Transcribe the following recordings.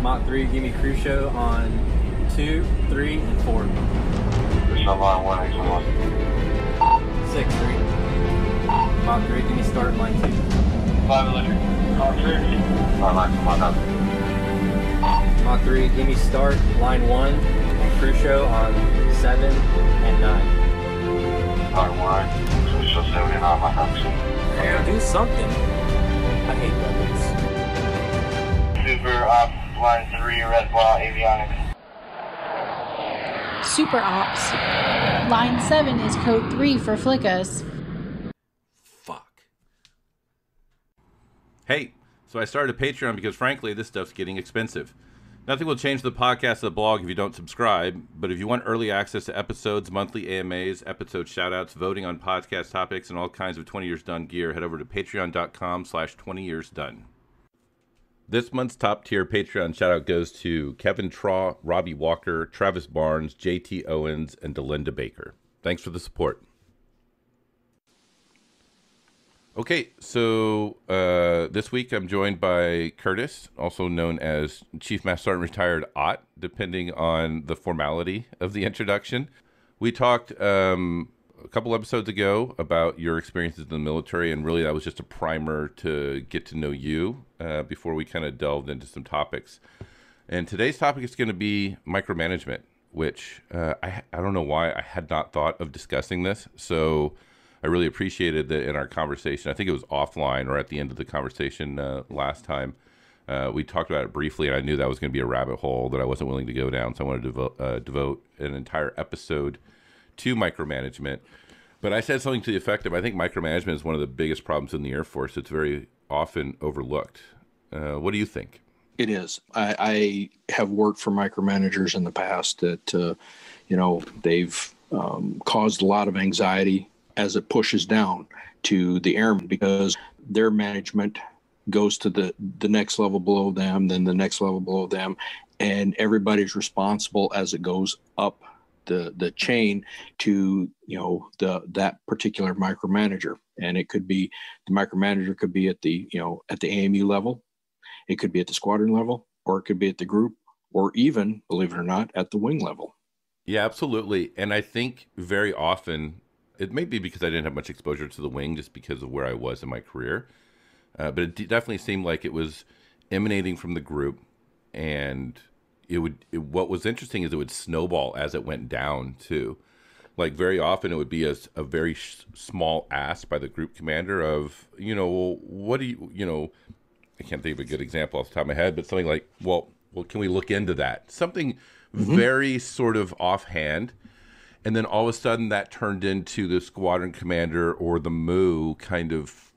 Mach 3, give me crew show on 2, 3, and 4. Show line 1, exit 1. 6, 3. Mach 3, give me start line 2. 5 electric. Mach 3. Line, come on up. Mach 3, give me start line 1 and crew show on 7 and 9. Line 1, crew show 7 and 9, Mach 3. Yeah, do something. I hate weapons. Super Ops, line 3, red ball, avionics. Super Ops. Line 7 is code 3 for Flickas. Fuck. Hey, so I started a Patreon because frankly, this stuff's getting expensive. Nothing will change the podcast or the blog if you don't subscribe, but if you want early access to episodes, monthly AMAs, episode shoutouts, voting on podcast topics, and all kinds of 20 Years Done gear, head over to patreon.com/20yearsdone. This month's top tier Patreon shoutout goes to Kevin Traw, Robbie Walker, Travis Barnes, JT Owens, and Delinda Baker. Thanks for the support. Okay, so this week I'm joined by Kurtis, also known as Chief Master Sergeant Retired Ott, depending on the formality of the introduction. We talked a couple episodes ago about your experiences in the military, and really that was just a primer to get to know you before we kind of delved into some topics. And today's topic is going to be micromanagement, which I don't know why I had not thought of discussing this, so I really appreciated that in our conversation. I think it was offline or at the end of the conversation last time. We talked about it briefly, and I knew that was going to be a rabbit hole that I wasn't willing to go down, so I wanted to devote an entire episode to micromanagement. But I said something to the effect of, I think micromanagement is one of the biggest problems in the Air Force. It's very often overlooked. What do you think? It is. I have worked for micromanagers in the past that, they've caused a lot of anxiety as it pushes down to the airmen, because their management goes to the next level below them, then the next level below them, and everybody's responsible as it goes up the chain to that particular micromanager. And it could be, the micromanager could be at the AMU level, it could be at the squadron level, or it could be at the group, or even, believe it or not, at the wing level. Yeah, absolutely. And I think very often, it may be because I didn't have much exposure to the wing just because of where I was in my career. But it definitely seemed like it was emanating from the group. And what was interesting is it would snowball as it went down too. Like very often it would be a very small ask by the group commander of, what do you, I can't think of a good example off the top of my head, but something like, well, can we look into that? Something very sort of offhand. And then all of a sudden that turned into the squadron commander or the MOO kind of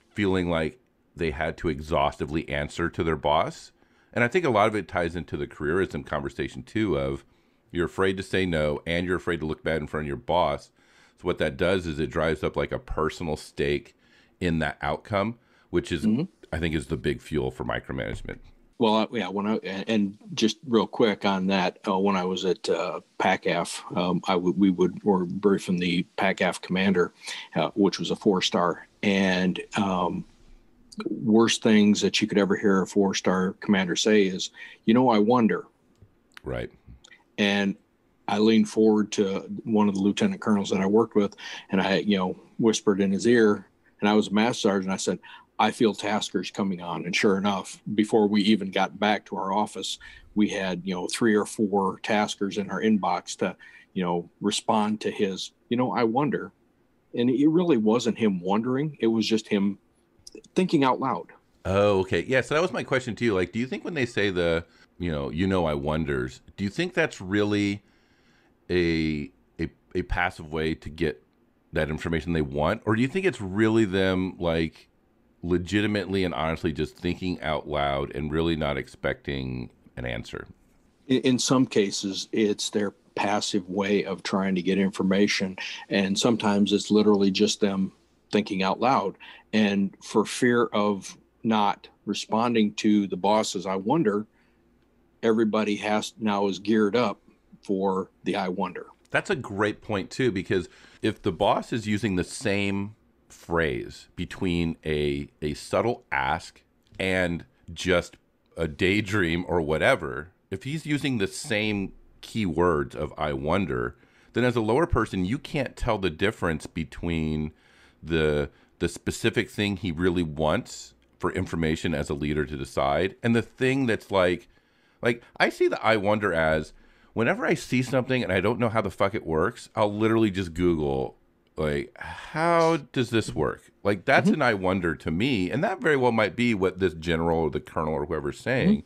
feeling like they had to exhaustively answer to their boss. And I think a lot of it ties into the careerism conversation too, of you're afraid to say no and you're afraid to look bad in front of your boss. So what that does is it drives up like a personal stake in that outcome, which is, I think, is the big fuel for micromanagement. Well, yeah. And just real quick on that, when I was at PACAF, we were briefing the PACAF commander, which was a 4-star, and worst things that you could ever hear a 4-star commander say is, I wonder. Right. And I leaned forward to one of the lieutenant colonels that I worked with, and I, whispered in his ear, and I was a master sergeant. I said, I feel taskers coming on. And sure enough, before we even got back to our office, we had, 3 or 4 taskers in our inbox to, respond to his, I wonder. And it really wasn't him wondering. It was just him thinking out loud. Oh, okay. Yeah. So that was my question to you. Like, do you think when they say I wonders, do you think that's really a passive way to get that information they want? Or do you think it's really them like legitimately and honestly just thinking out loud and really not expecting an answer? In some cases, it's their passive way of trying to get information. And sometimes it's literally just them thinking out loud. And for fear of not responding to the bosses, I wonder, everybody now is geared up for the I wonder. That's a great point too, because if the boss is using the same phrase between a subtle ask and just a daydream or whatever, if he's using the same keywords of I wonder, then as a lower person, you can't tell the difference between the specific thing he really wants for information as a leader to decide and the thing that's like I see the I wonder as whenever I see something and I don't know how the fuck it works, I'll literally just Google, like, how does this work? Like, that's an I wonder to me. And that very well might be what this general or the colonel or whoever's saying.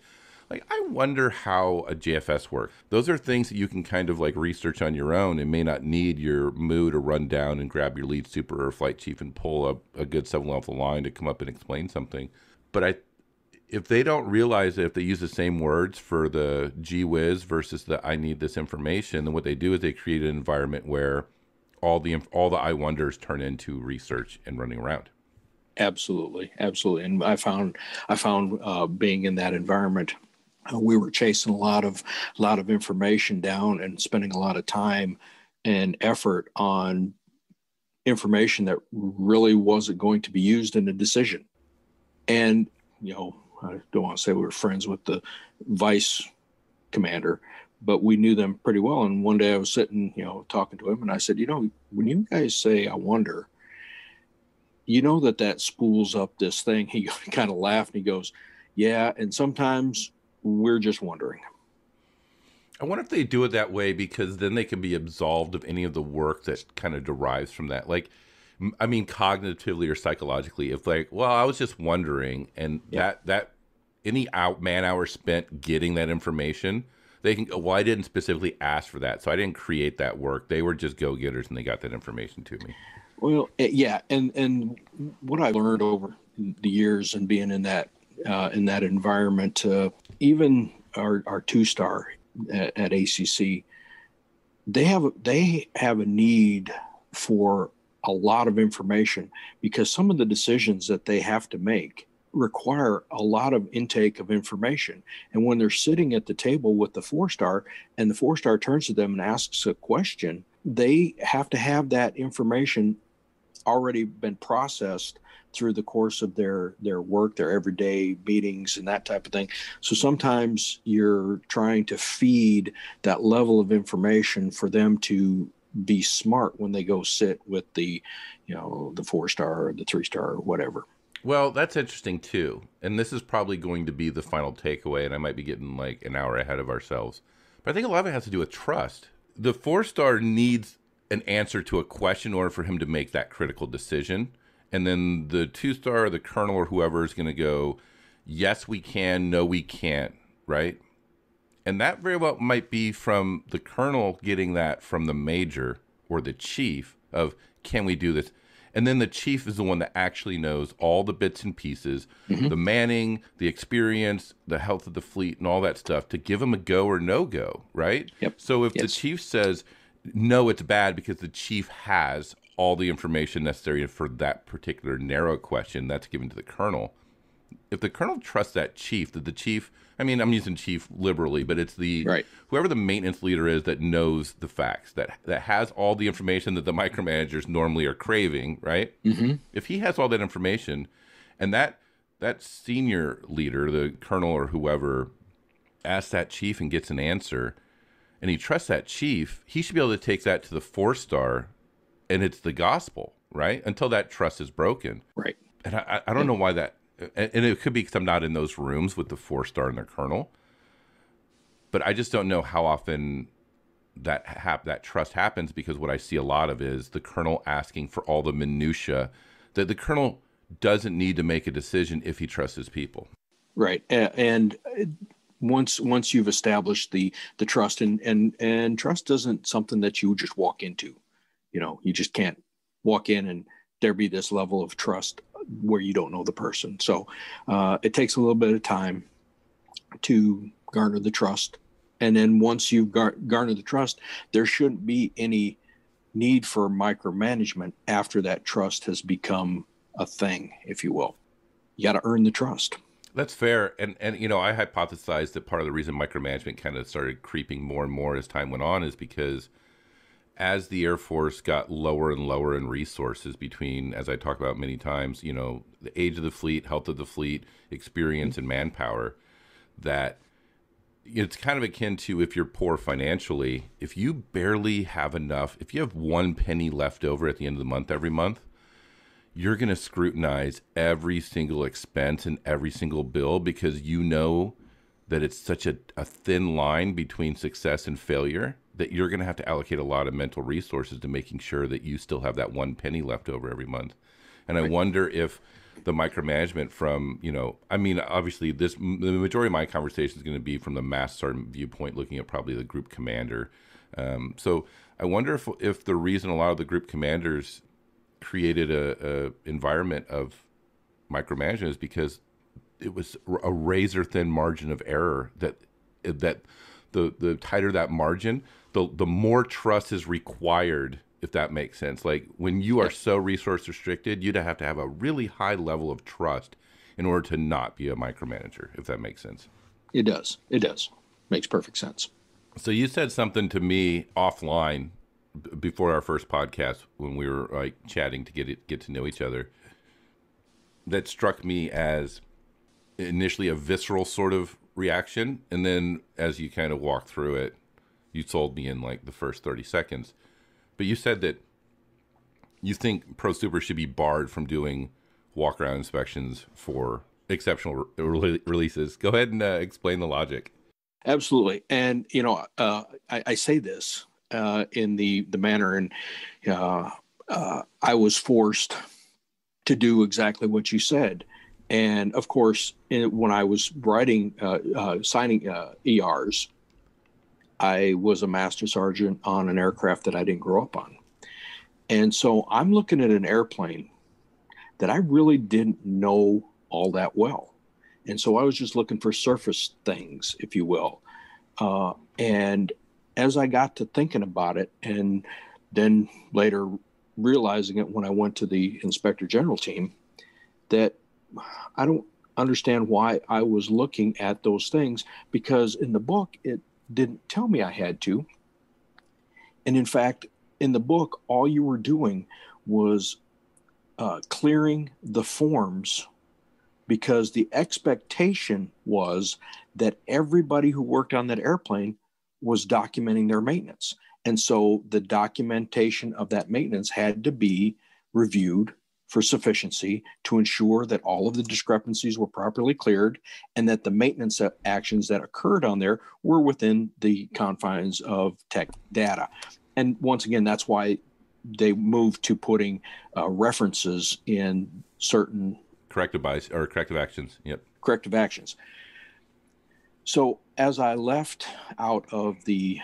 Like, I wonder how a JFS works. Those are things that you can kind of like research on your own and may not need your MOO to run down and grab your lead super or flight chief and pull up a good 7-level line to come up and explain something. But if they don't realize that if they use the same words for the gee whiz versus the I need this information, then what they do is they create an environment where all the I wonders turn into research and running around. Absolutely. And I found being in that environment, we were chasing a lot of information down and spending a lot of time and effort on information that really wasn't going to be used in a decision. And, I don't want to say we were friends with the vice commander, but we knew them pretty well. And one day I was sitting, talking to him, and I said, when you guys say, I wonder, that spools up this thing. He kind of laughed and he goes, yeah. And sometimes we're just wondering. I wonder if they do it that way because then they can be absolved of any of the work that kind of derives from that. Like, I mean, cognitively or psychologically, if like, well, I was just wondering, and that any man hour spent getting that information, they can go, well, I didn't specifically ask for that, so I didn't create that work. They were just go-getters and they got that information to me. Well, yeah. And what I learned over the years and being in that environment, even our 2-star at ACC, they have a need for a lot of information because some of the decisions that they have to make require a lot of intake of information. And when they're sitting at the table with the 4-star and the 4-star turns to them and asks a question, they have to have that information already been processed through the course of their work, their everyday meetings and that type of thing. So sometimes you're trying to feed that level of information for them to be smart when they go sit with the 4-star or the 3-star or whatever. Well, that's interesting too. And this is probably going to be the final takeaway, and I might be getting like an hour ahead of ourselves. But I think a lot of it has to do with trust. The 4-star needs an answer to a question in order for him to make that critical decision. And then the 2-star or the colonel or whoever is going to go, yes, we can, no, we can't, right? And that very well might be from the colonel getting that from the major or the chief of, can we do this? And then the chief is the one that actually knows all the bits and pieces, the manning, the experience, the health of the fleet, and all that stuff to give him a go or no go, right? Yep. So if the chief says, no, it's bad because the chief has all the information necessary for that particular narrow question, that's given to the colonel. If the colonel trusts that chief, that the chief, I mean, I'm using chief liberally, but it's the whoever the maintenance leader is that knows the facts, that has all the information that the micromanagers normally are craving, right? If he has all that information, and that senior leader, the colonel or whoever, asks that chief and gets an answer, and he trusts that chief, he should be able to take that to the 4-star, and it's the gospel, right? Until that trust is broken. Right. And I don't know why that. And it could be because I'm not in those rooms with the 4-star and their colonel, but I just don't know how often that trust happens, because what I see a lot of is the colonel asking for all the minutia that the colonel doesn't need to make a decision if he trusts his people. Right. And once you've established the trust, and trust isn't something that you just walk into, you just can't walk in and there be this level of trust where you don't know the person. So it takes a little bit of time to garner the trust. And then once you've garnered the trust, there shouldn't be any need for micromanagement after that trust has become a thing, if you will. You got to earn the trust. That's fair. And I hypothesized that part of the reason micromanagement kind of started creeping more and more as time went on is because as the Air Force got lower and lower in resources between, as I talked about many times, the age of the fleet, health of the fleet, experience, and manpower, that it's kind of akin to if you're poor financially, if you barely have enough, if you have one penny left over at the end of the month every month, you're going to scrutinize every single expense and every single bill because you know that it's such a thin line between success and failure that you're going to have to allocate a lot of mental resources to making sure that you still have that one penny left over every month. And I wonder if the micromanagement from, I mean, obviously the majority of my conversation is going to be from the master sergeant viewpoint, looking at probably the group commander. So I wonder if the reason a lot of the group commanders created a environment of micromanagement is because it was a razor thin margin of error that the tighter that margin, the more trust is required, if that makes sense. Like when you are so resource restricted, you'd have to have a really high level of trust in order to not be a micromanager, if that makes sense. It does. It does. Makes perfect sense. So you said something to me offline before our first podcast when we were like chatting to get to know each other that struck me as initially a visceral sort of reaction, and then as you kind of walked through it, you sold me in like the first 30 seconds. But you said that you think pro super should be barred from doing walk around inspections for exceptional releases. Go ahead and explain the logic. Absolutely. And I say this in the manner, and I was forced to do exactly what you said. And of course, when I was signing ERs, I was a master sergeant on an aircraft that I didn't grow up on. And so I'm looking at an airplane that I really didn't know all that well. And so I was just looking for surface things, if you will. And as I got to thinking about it, and then later realizing it when I went to the Inspector General team, that I don't understand why I was looking at those things, because in the book, it didn't tell me I had to. And in fact, in the book, all you were doing was clearing the forms, because the expectation was that everybody who worked on that airplane was documenting their maintenance. And so the documentation of that maintenance had to be reviewed for sufficiency to ensure that all of the discrepancies were properly cleared and that the maintenance actions that occurred on there were within the confines of tech data. And once again, that's why they moved to putting references in certain corrective actions. Yep. Corrective actions. So as I left out of the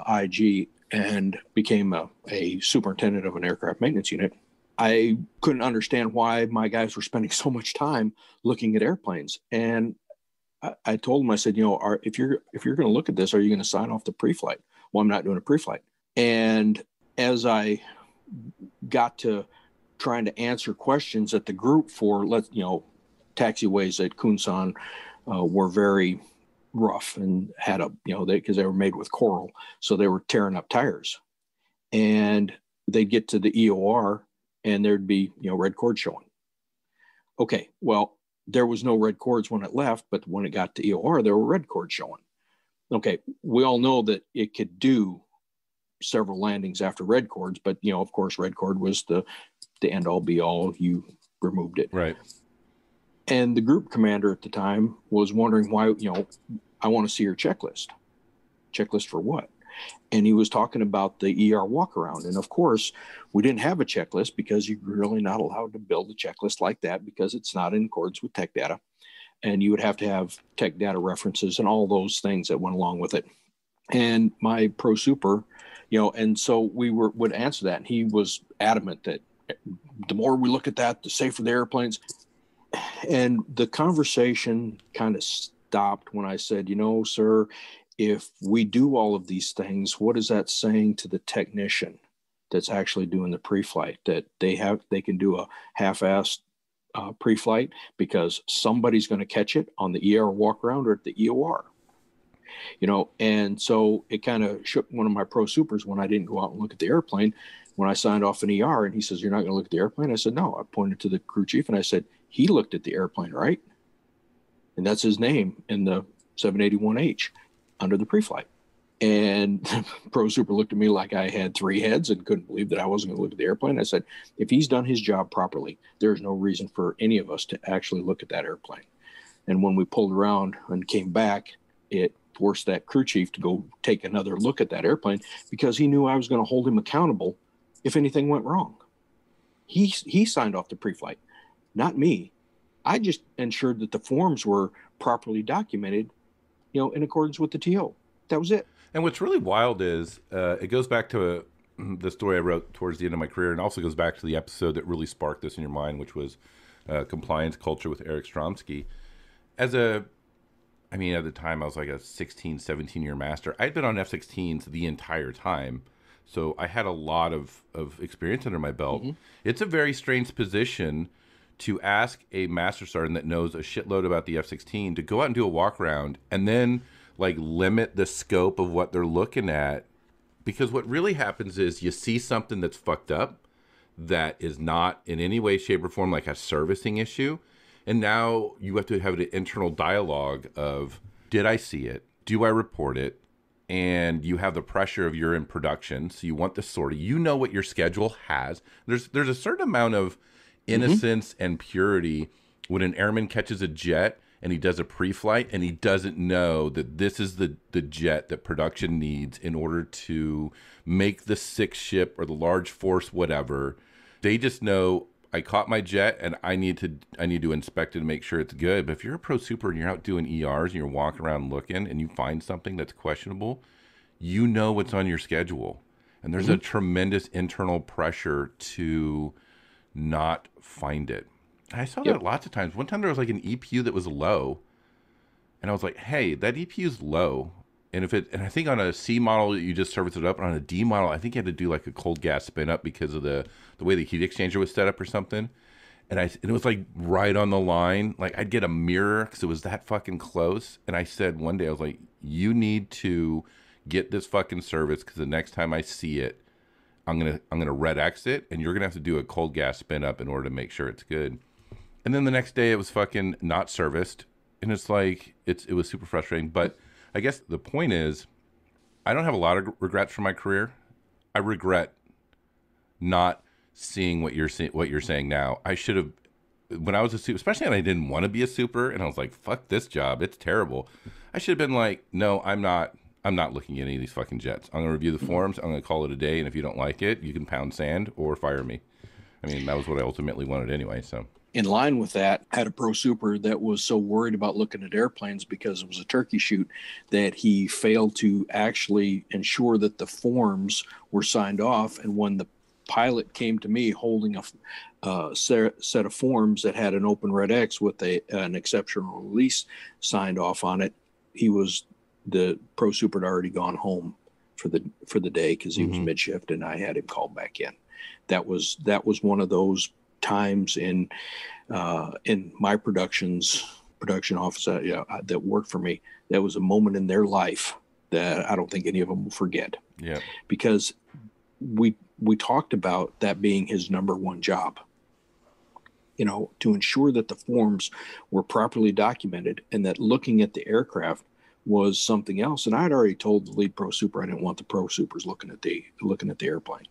IG and became a superintendent of an aircraft maintenance unit, I couldn't understand why my guys were spending so much time looking at airplanes. And I told them, I said, if you're going to look at this, are you going to sign off the pre-flight? Well, I'm not doing a pre-flight. And as I got to trying to answer questions at the group for, taxiways at Kunsan were very rough and had because they were made with coral. So they were tearing up tires. And they'd get to the EOR and there'd be, red cord showing. Okay, well, there was no red cords when it left, but when it got to EOR, there were red cords showing. Okay, we all know that it could do several landings after red cords, but, of course, red cord was the end all be all. You removed it. Right. And the group commander at the time was wondering why, I want to see your checklist. Checklist for what? And he was talking about the ER walk around. And of course, we didn't have a checklist because you're really not allowed to build a checklist like that because it's not in accordance with tech data. And you would have to have tech data references and all those things that went along with it. And my pro super, and so we would answer that. And he was adamant that the more we look at that, the safer the airplanes. And the conversation kind of stopped when I said, sir, if we do all of these things, what is that saying to the technician that's actually doing the pre-flight, that they can do a half-assed pre-flight because somebody's going to catch it on the ER walk around or at the EOR, and so it kind of shook one of my pro supers when I didn't go out and look at the airplane when I signed off an ER, and he says, "You're not going to look at the airplane?" I said, "No." I pointed to the crew chief and I said, "He looked at the airplane, right?" And that's his name in the 781H under the pre-flight. And Pro Super looked at me like I had three heads and couldn't believe that I wasn't going to look at the airplane. I said, if he's done his job properly, there's no reason for any of us to actually look at that airplane. And when we pulled around and came back, it forced that crew chief to go take another look at that airplane because he knew I was going to hold him accountable if anything went wrong. He signed off the pre-flight, not me. I just ensured that the forms were properly documented, in accordance with the TO. That was it. And what's really wild is it goes back to the story I wrote towards the end of my career, and also goes back to the episode that really sparked this in your mind, which was compliance culture with Eric Stromsky. At the time, I was like a 16, 17-year master. I'd been on F-16s the entire time, so I had a lot of experience under my belt. Mm-hmm. It's a very strange position to ask a master sergeant that knows a shitload about the F-16 to go out and do a walk-around and then limit the scope of what they're looking at, because what really happens is you see something that's fucked up that is not in any way, shape, or form like a servicing issue, and now you have to have an internal dialogue of, did I see it? Do I report it? And you have the pressure of you're in production, so you want the sort of, what your schedule has. There's a certain amount of innocence and purity when an airman catches a jet and he does a pre-flight and he doesn't know that this is the jet that production needs in order to make the sixth ship or the large force, whatever. They just know, I caught my jet and I need to inspect it and make sure it's good. But if you're a pro super and you're out doing ERs and you're walking around looking and you find something that's questionable, what's on your schedule. And there's a tremendous internal pressure to not find it. I saw that lots of times. One time there was an EPU that was low, and I was like, "Hey, that EPU is low." And I think on a C model you just service it up, and on a D model I think you had to do a cold gas spin up because of the way the heat exchanger was set up or something. And it was right on the line. I'd get a mirror because it was that fucking close. And I said one day, I was like, "You need to get this fucking service because the next time I see it, I'm gonna red X it, and you're gonna have to do a cold gas spin up in order to make sure it's good." And then the next day it was fucking not serviced. And it's it was super frustrating. But I guess the point is, I don't have a lot of regrets from my career. I regret not seeing what you're saying now. I should have, when I was a super, especially when I didn't want to be a super, and I was like, fuck this job, it's terrible. I should have been like, no, I'm not looking at any of these fucking jets. I'm going to review the forms. I'm going to call it a day. And if you don't like it, you can pound sand or fire me. I mean, that was what I ultimately wanted anyway, so. In line with that, I had a pro super that was so worried about looking at airplanes because it was a turkey shoot that he failed to actually ensure that the forms were signed off. And when the pilot came to me holding a set of forms that had an open red X with an exceptional release signed off on it, the pro super had already gone home for the day because he was mid-shift, and I had him called back in. That was one of those times in my production office that worked for me. That was a moment in their life that I don't think any of them will forget. Yeah, because we talked about that being his number one job, to ensure that the forms were properly documented and that looking at the aircraft was something else. And I'd already told the lead pro super I didn't want the pro supers looking at the airplane.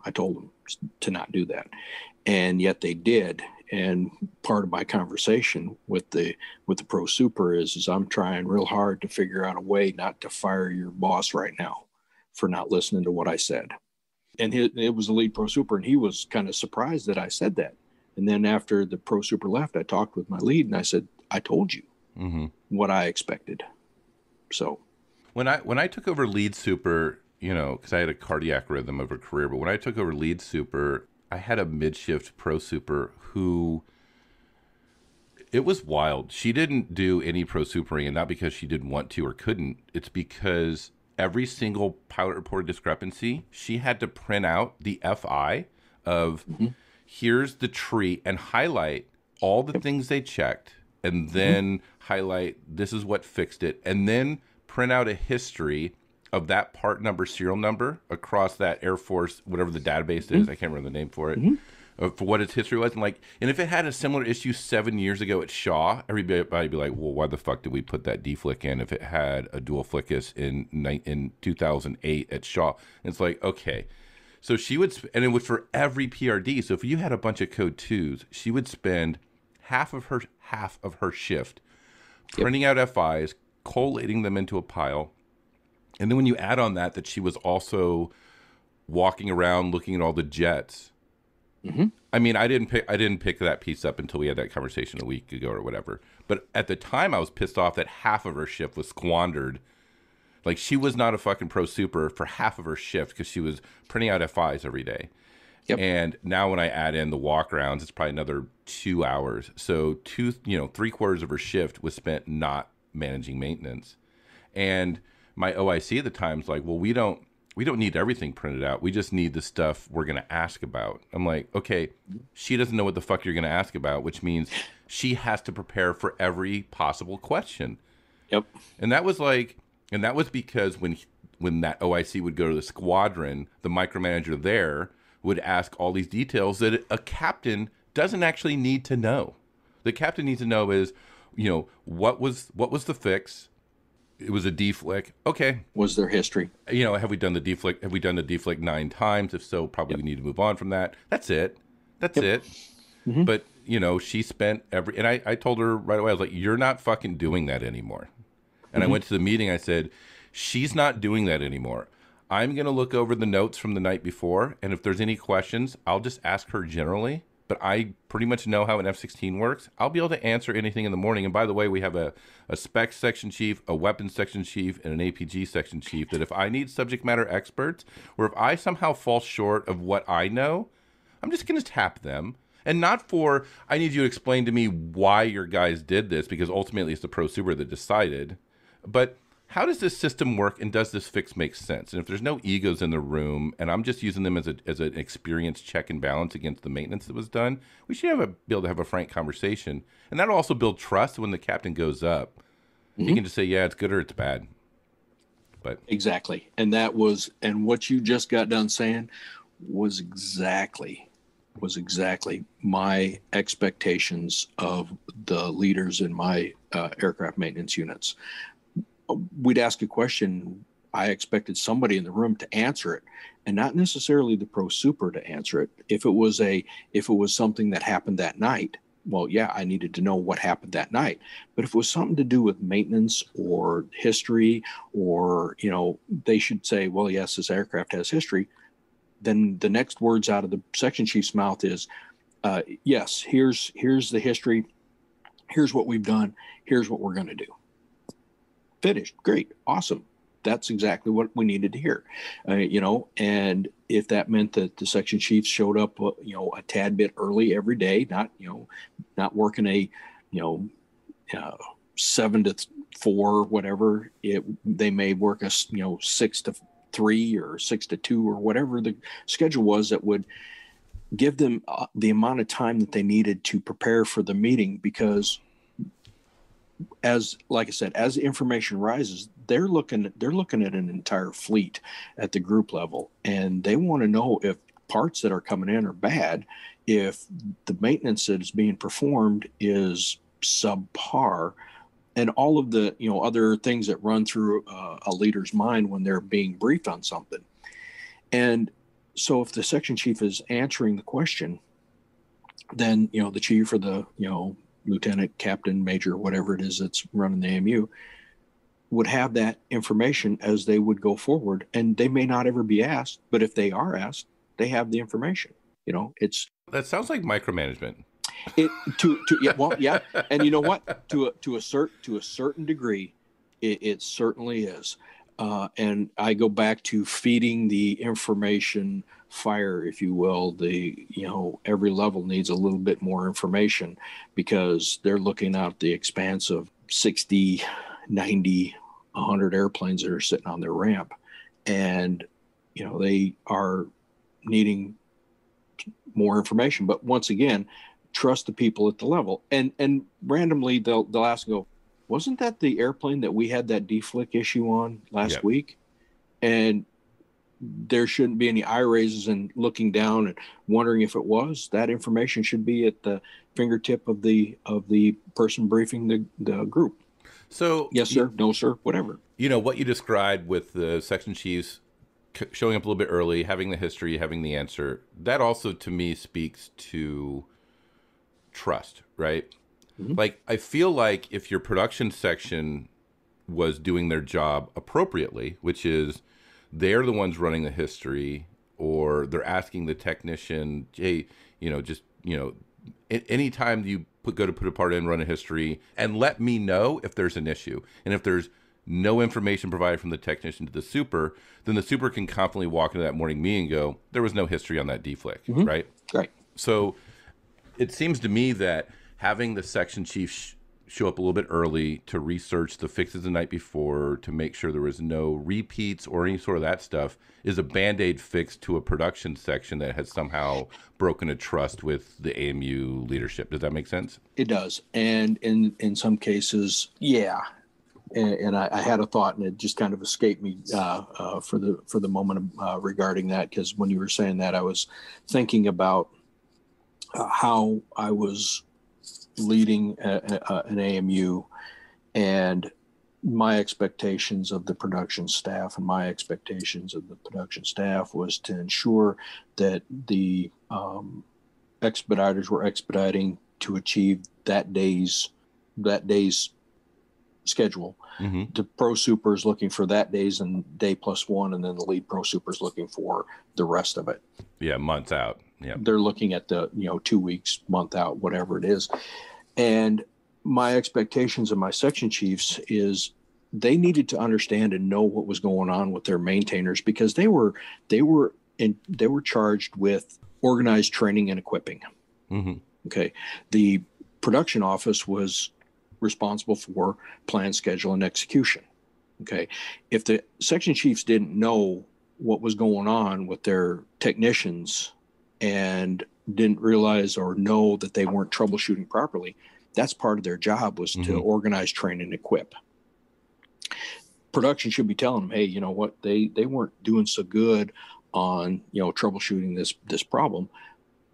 I told them to not do that, and yet they did. And part of my conversation with the pro super is I'm trying real hard to figure out a way not to fire your boss right now for not listening to what I said. And it was the lead pro super, and he was kind of surprised that I said that. And then after the pro super left, I talked with my lead, and I said, I told you what I expected. So when I took over lead super, because I had a cardiac rhythm over career, but when I took over lead super, I had a mid-shift pro super who, it was wild. She didn't do any pro supering, and not because she didn't want to or couldn't. It's because every single pilot reported discrepancy, she had to print out the FI of here's the tree and highlight all the things they checked, and then highlight this is what fixed it, and then print out a history of that part number, serial number across that Air Force, whatever the database is, I can't remember the name for it, for what its history was. And if it had a similar issue 7 years ago at Shaw, everybody would be like, well, why the fuck did we put that D-flick in if it had a dual flickus in 2008 at Shaw? And it's like, okay. So she would, and it was for every PRD. So if you had a bunch of code 2s, she would spend half of her shift printing out FIs, collating them into a pile. And then when you add on that she was also walking around looking at all the jets. Mm-hmm. I mean, I didn't pick that piece up until we had that conversation a week ago or whatever. But at the time, I was pissed off that half of her shift was squandered. Like, she was not a fucking pro super for half of her shift because she was printing out FIs every day. Yep. And now when I add in the walk rounds, it's probably another 2 hours. So 3/4 of her shift was spent not managing maintenance. And my OIC at the time was like, well, we don't need everything printed out. We just need the stuff we're going to ask about. I'm like, okay, she doesn't know what the fuck you're going to ask about, which means she has to prepare for every possible question. Yep. And that was because when that OIC would go to the squadron, the micromanager there would ask all these details that a captain doesn't actually need to know. The captain needs to know is, what was the fix? It was a D-flick. Okay. Was there history? Have we done the D-flick? Have we done the D-flick 9 times? If so, probably we need to move on from that. That's it. Mm-hmm. But, she spent and I told her right away, I was like, you're not fucking doing that anymore. And I went to the meeting. I said, she's not doing that anymore. I'm going to look over the notes from the night before. And if there's any questions, I'll just ask her generally. But I pretty much know how an F-16 works. I'll be able to answer anything in the morning. And by the way, we have a spec section chief, a weapons section chief, and an APG section chief that if I need subject matter experts, or if I somehow fall short of what I know, I'm just going to tap them. And not for, I need you to explain to me why your guys did this, because ultimately it's the pro super that decided. But how does this system work, and does this fix make sense? And if there's no egos in the room, and I'm just using them as an experience check and balance against the maintenance that was done, we should be able to have a frank conversation. And that'll also build trust when the captain goes up. Mm-hmm. You can just say, yeah, it's good or it's bad. But exactly. And what you just got done saying was exactly my expectations of the leaders in my aircraft maintenance units. We'd ask a question. I expected somebody in the room to answer it, and not necessarily the pro super to answer it. If it was something that happened that night, well, yeah, I needed to know what happened that night. But if it was something to do with maintenance or history, or they should say, well, yes, this aircraft has history. Then the next words out of the section chief's mouth is, yes, here's the history. Here's what we've done. Here's what we're going to do. Finished. Great. Awesome. That's exactly what we needed to hear. And if that meant that the section chiefs showed up, a tad bit early every day, not working a, 7 to 4, whatever, they may work a, 6 to 3 or 6 to 2 or whatever the schedule was, that would give them the amount of time that they needed to prepare for the meeting. Because like I said, as information rises, they're looking at an entire fleet at the group level, and they want to know if parts that are coming in are bad, if the maintenance that is being performed is subpar, and all of the other things that run through a leader's mind when they're being briefed on something. And so if the section chief is answering the question, then the chief or the lieutenant, captain, major, whatever it is that's running the AMU, would have that information as they would go forward. And they may not ever be asked, but if they are asked, they have the information. That sounds like micromanagement. Yeah. And you know what? To a certain degree, it certainly is. And I go back to feeding the information fire, if you will. Every level needs a little bit more information, because they're looking out the expanse of 60, 90, 100 airplanes that are sitting on their ramp. And, they are needing more information. But once again, trust the people at the level. And randomly they'll ask and go, wasn't that the airplane that we had that deflick issue on last week? And there shouldn't be any eye raises and looking down and wondering if it was. That information should be at the fingertip of the person briefing the group. So yes, sir, no, sir, whatever. You know, what you described with the section chiefs showing up a little bit early, having the history, having the answer, that also to me speaks to trust, right? Mm-hmm. Like, I feel like if your production section was doing their job appropriately, which is they're the ones running the history, or they're asking the technician, hey, anytime you go to put a part in, run a history, and let me know if there's an issue. And if there's no information provided from the technician to the super, then the super can confidently walk into that morning meeting and go, there was no history on that deflict, mm-hmm. right? Right. So it seems to me that having the section chief show up a little bit early to research the fixes the night before, to make sure there was no repeats or any sort of that stuff, is a Band-Aid fix to a production section that has somehow broken a trust with the AMU leadership. Does that make sense? It does. And in some cases, yeah. And I had a thought, and it just kind of escaped me for the moment regarding that, because when you were saying that, I was thinking about how I was leading an AMU, and my expectations of the production staff was to ensure that the expediters were expediting to achieve that day's schedule. Mm-hmm. The pro supers looking for that day's and day plus one, and then the lead pro supers looking for the rest of it. Yeah, months out. Yeah, they're looking at the 2 weeks, month out, whatever it is. And my expectations of my section chiefs is they needed to understand and know what was going on with their maintainers, because they were charged with organized training and equipping. Mm-hmm. Okay, the production office was responsible for plan, schedule, and execution. Okay, if the section chiefs didn't know what was going on with their technicians and didn't realize or know that they weren't troubleshooting properly, that's part of their job, was mm-hmm. to organize, train, and equip. Production should be telling them, hey, you know what, they weren't doing so good on troubleshooting this problem,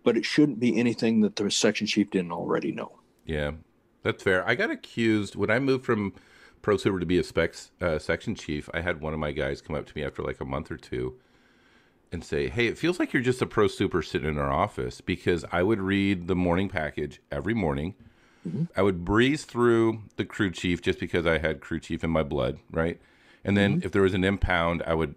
but it shouldn't be anything that the section chief didn't already know. Yeah, that's fair. I got accused when I moved from pro super to be a specs section chief. I had one of my guys come up to me after like a month or two and say, hey, it feels like you're just a pro super sitting in our office, because I would read the morning package every morning. Mm-hmm. I would breeze through the crew chief just because I had crew chief in my blood, right? And then mm-hmm. if there was an impound, I would,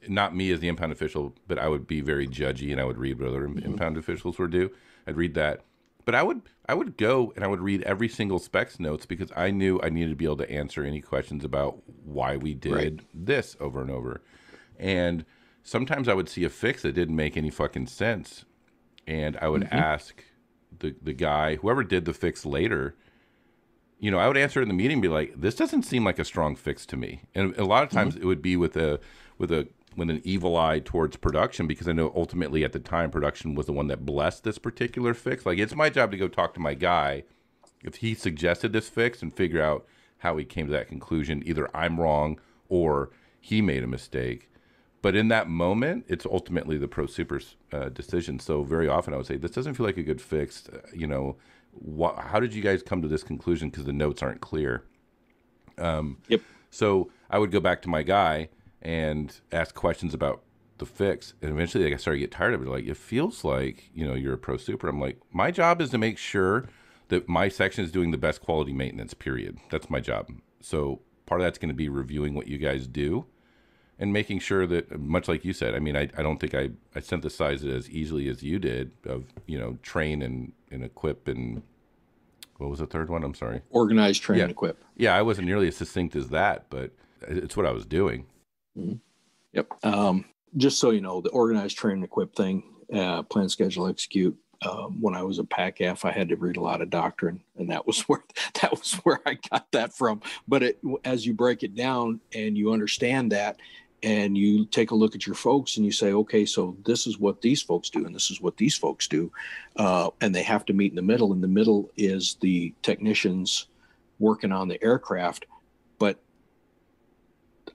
not me as the impound official, but I would be very judgy and I would read what other mm-hmm. impound officials were due. I'd read that. But I would go and I would read every single specs notes, because I knew I needed to be able to answer any questions about why we did this over and over. And sometimes I would see a fix that didn't make any fucking sense, and I would mm-hmm. ask the guy, whoever did the fix later, I would answer in the meeting and be like, this doesn't seem like a strong fix to me. And a lot of times mm-hmm. it would be with an evil eye towards production, because I know ultimately at the time production was the one that blessed this particular fix. Like, it's my job to go talk to my guy if he suggested this fix and figure out how he came to that conclusion. Either I'm wrong or he made a mistake. But in that moment, it's ultimately the pro super's decision. So very often I would say, this doesn't feel like a good fix. How did you guys come to this conclusion? Because the notes aren't clear. Yep. So I would go back to my guy and ask questions about the fix. And eventually I started to get tired of it. Like, it feels like, you're a pro super. I'm like, my job is to make sure that my section is doing the best quality maintenance, period. That's my job. So part of that's going to be reviewing what you guys do and making sure that, much like you said, I mean, I don't think I synthesized it as easily as you did, of, train and equip, and what was the third one? I'm sorry. Organize, train, and equip. Yeah, I wasn't nearly as succinct as that, but it's what I was doing. Mm-hmm. Yep. Just so you know, the organize, train, and equip thing, plan, schedule, execute. When I was a PACAF, I had to read a lot of doctrine, and that was where I got that from. But as you break it down and you understand that, and you take a look at your folks and you say, okay, so this is what these folks do and this is what these folks do, and they have to meet in the middle. In the middle is the technicians working on the aircraft, but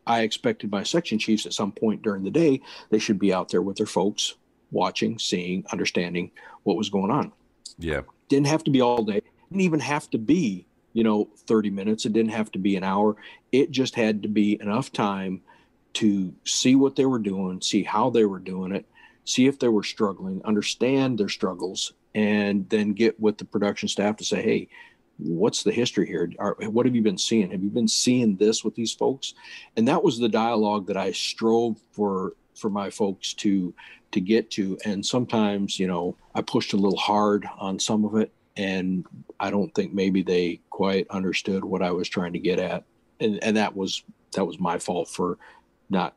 I expected my section chiefs at some point during the day, they should be out there with their folks, watching, seeing, understanding what was going on. Yeah. Didn't have to be all day. Didn't even have to be, 30 minutes. It didn't have to be an hour. It just had to be enough time to see what they were doing, see how they were doing it, see if they were struggling, understand their struggles, and then get with the production staff to say, hey, what's the history here? What have you been seeing? Have you been seeing this with these folks? And that was the dialogue that I strove for my folks to get to. And sometimes, I pushed a little hard on some of it, and I don't think maybe they quite understood what I was trying to get at. And that was my fault for not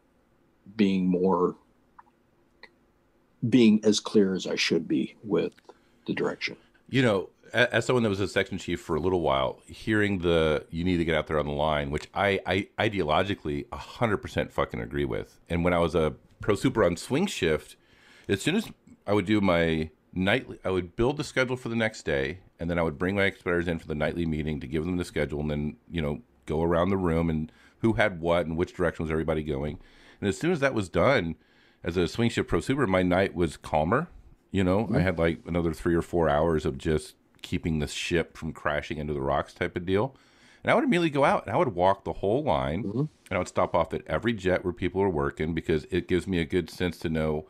being as clear as I should be with the direction. As someone that was a section chief for a little while, hearing you need to get out there on the line, which I ideologically 100% fucking agree with. And when I was a pro super on swing shift, as soon as I would do my nightly, I would build the schedule for the next day, and then I would bring my expediters in for the nightly meeting to give them the schedule, and then, go around the room and who had what and which direction was everybody going. And as soon as that was done, as a swing shift pro super, my night was calmer. I had like another 3 or 4 hours of just keeping the ship from crashing into the rocks type of deal. And I would immediately go out and I would walk the whole line, and I would stop off at every jet where people are working, because it gives me a good sense to know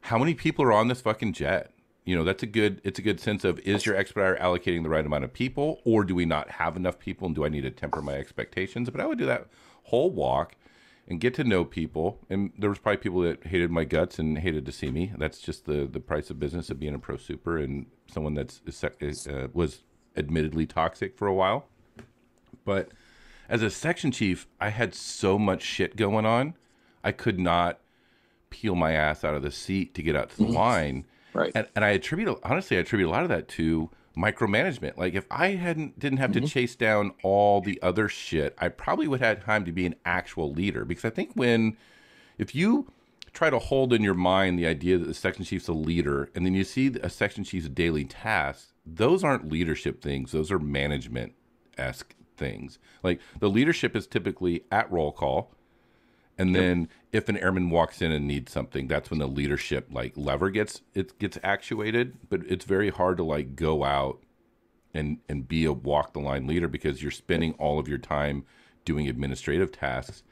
how many people are on this fucking jet. It's a good sense of, is your expediter allocating the right amount of people, or do we not have enough people, and do I need to temper my expectations? But I would do that whole walk and get to know people. And there was probably people that hated my guts and hated to see me. That's just the price of business of being a pro super and someone that was admittedly toxic for a while. But as a section chief, I had so much shit going on, I could not peel my ass out of the seat to get out to the line. Right. And I attribute a lot of that to micromanagement. Like, if I didn't have to chase down all the other shit, I probably would have had time to be an actual leader. Because I think if you try to hold in your mind the idea that the section chief's a leader, and then you see a section chief's daily tasks, those aren't leadership things. Those are management-esque things. Like, the leadership is typically at roll call. And then if an airman walks in and needs something, that's when the leadership lever gets actuated. But it's very hard to go out and be a walk the line leader, because you're spending all of your time doing administrative tasks.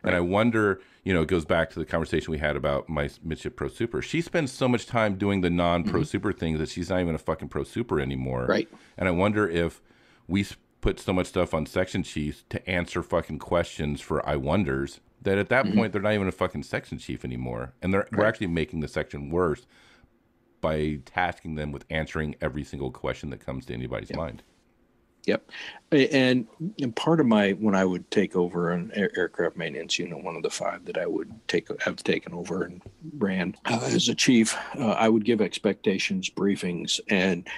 Right. And I wonder, it goes back to the conversation we had about my midship pro super. She spends so much time doing the non-pro super things that she's not even a fucking pro super anymore. Right. And I wonder if we put so much stuff on section chiefs to answer fucking questions for I wonders, that at that point they're not even a fucking section chief anymore, and we're actually making the section worse by tasking them with answering every single question that comes to anybody's mind. Yep. And part of when I would take over an aircraft maintenance unit, one of the 5 that I would have taken over and ran as a chief, I would give expectations briefings, and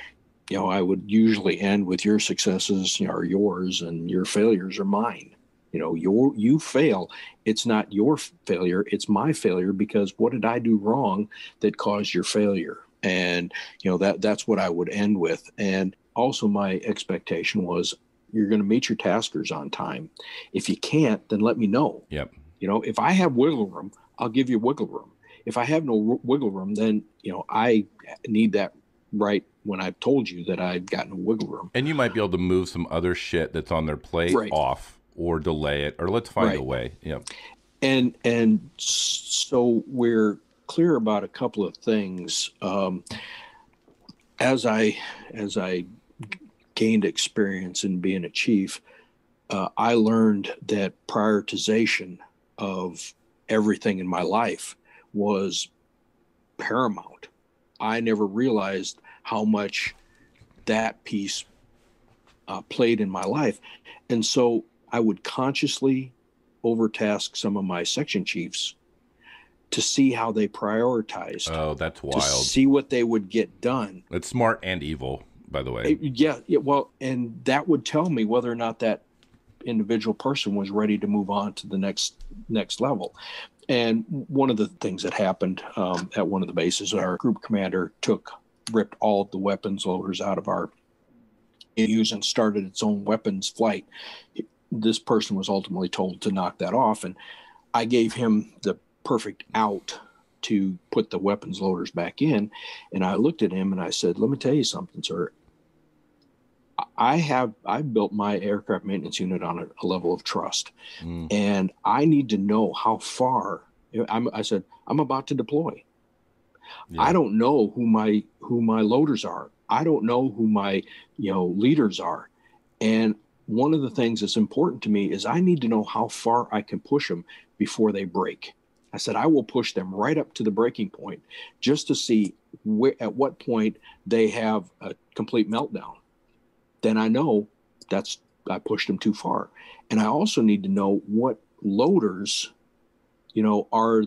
I would usually end with, your successes are yours and your failures are mine. You fail. It's not your failure. It's my failure, because what did I do wrong that caused your failure? And, that's what I would end with. And also my expectation was, you're going to meet your taskers on time. If you can't, then let me know. Yep. If I have wiggle room, I'll give you wiggle room. If I have no wiggle room, then, I need that right when I've told you that I've got no wiggle room. And you might be able to move some other shit that's on their plate off, or delay it, or let's find a way. Yeah. And so we're clear about a couple of things. As I gained experience in being a chief, I learned that prioritization of everything in my life was paramount. I never realized how much that piece played in my life. And so I would consciously overtask some of my section chiefs to see how they prioritized. Oh, that's wild. To see what they would get done. It's smart and evil, by the way. Yeah. Well, and that would tell me whether or not that individual person was ready to move on to the next level. And one of the things that happened at one of the bases, our group commander ripped all of the weapons loaders out of our use and started its own weapons flight. this person was ultimately told to knock that off. And I gave him the perfect out to put the weapons loaders back in. And I looked at him and I said, let me tell you something, sir. I built my aircraft maintenance unit on a level of trust. And I need to know how far. I said, I'm about to deploy. Yeah. I don't know who my loaders are. I don't know who my leaders are. And one of the things that's important to me is I need to know how far I can push them before they break. I said, I will push them right up to the breaking point just to see at what point they have a complete meltdown. Then I know I pushed them too far. And I also need to know what loaders, are,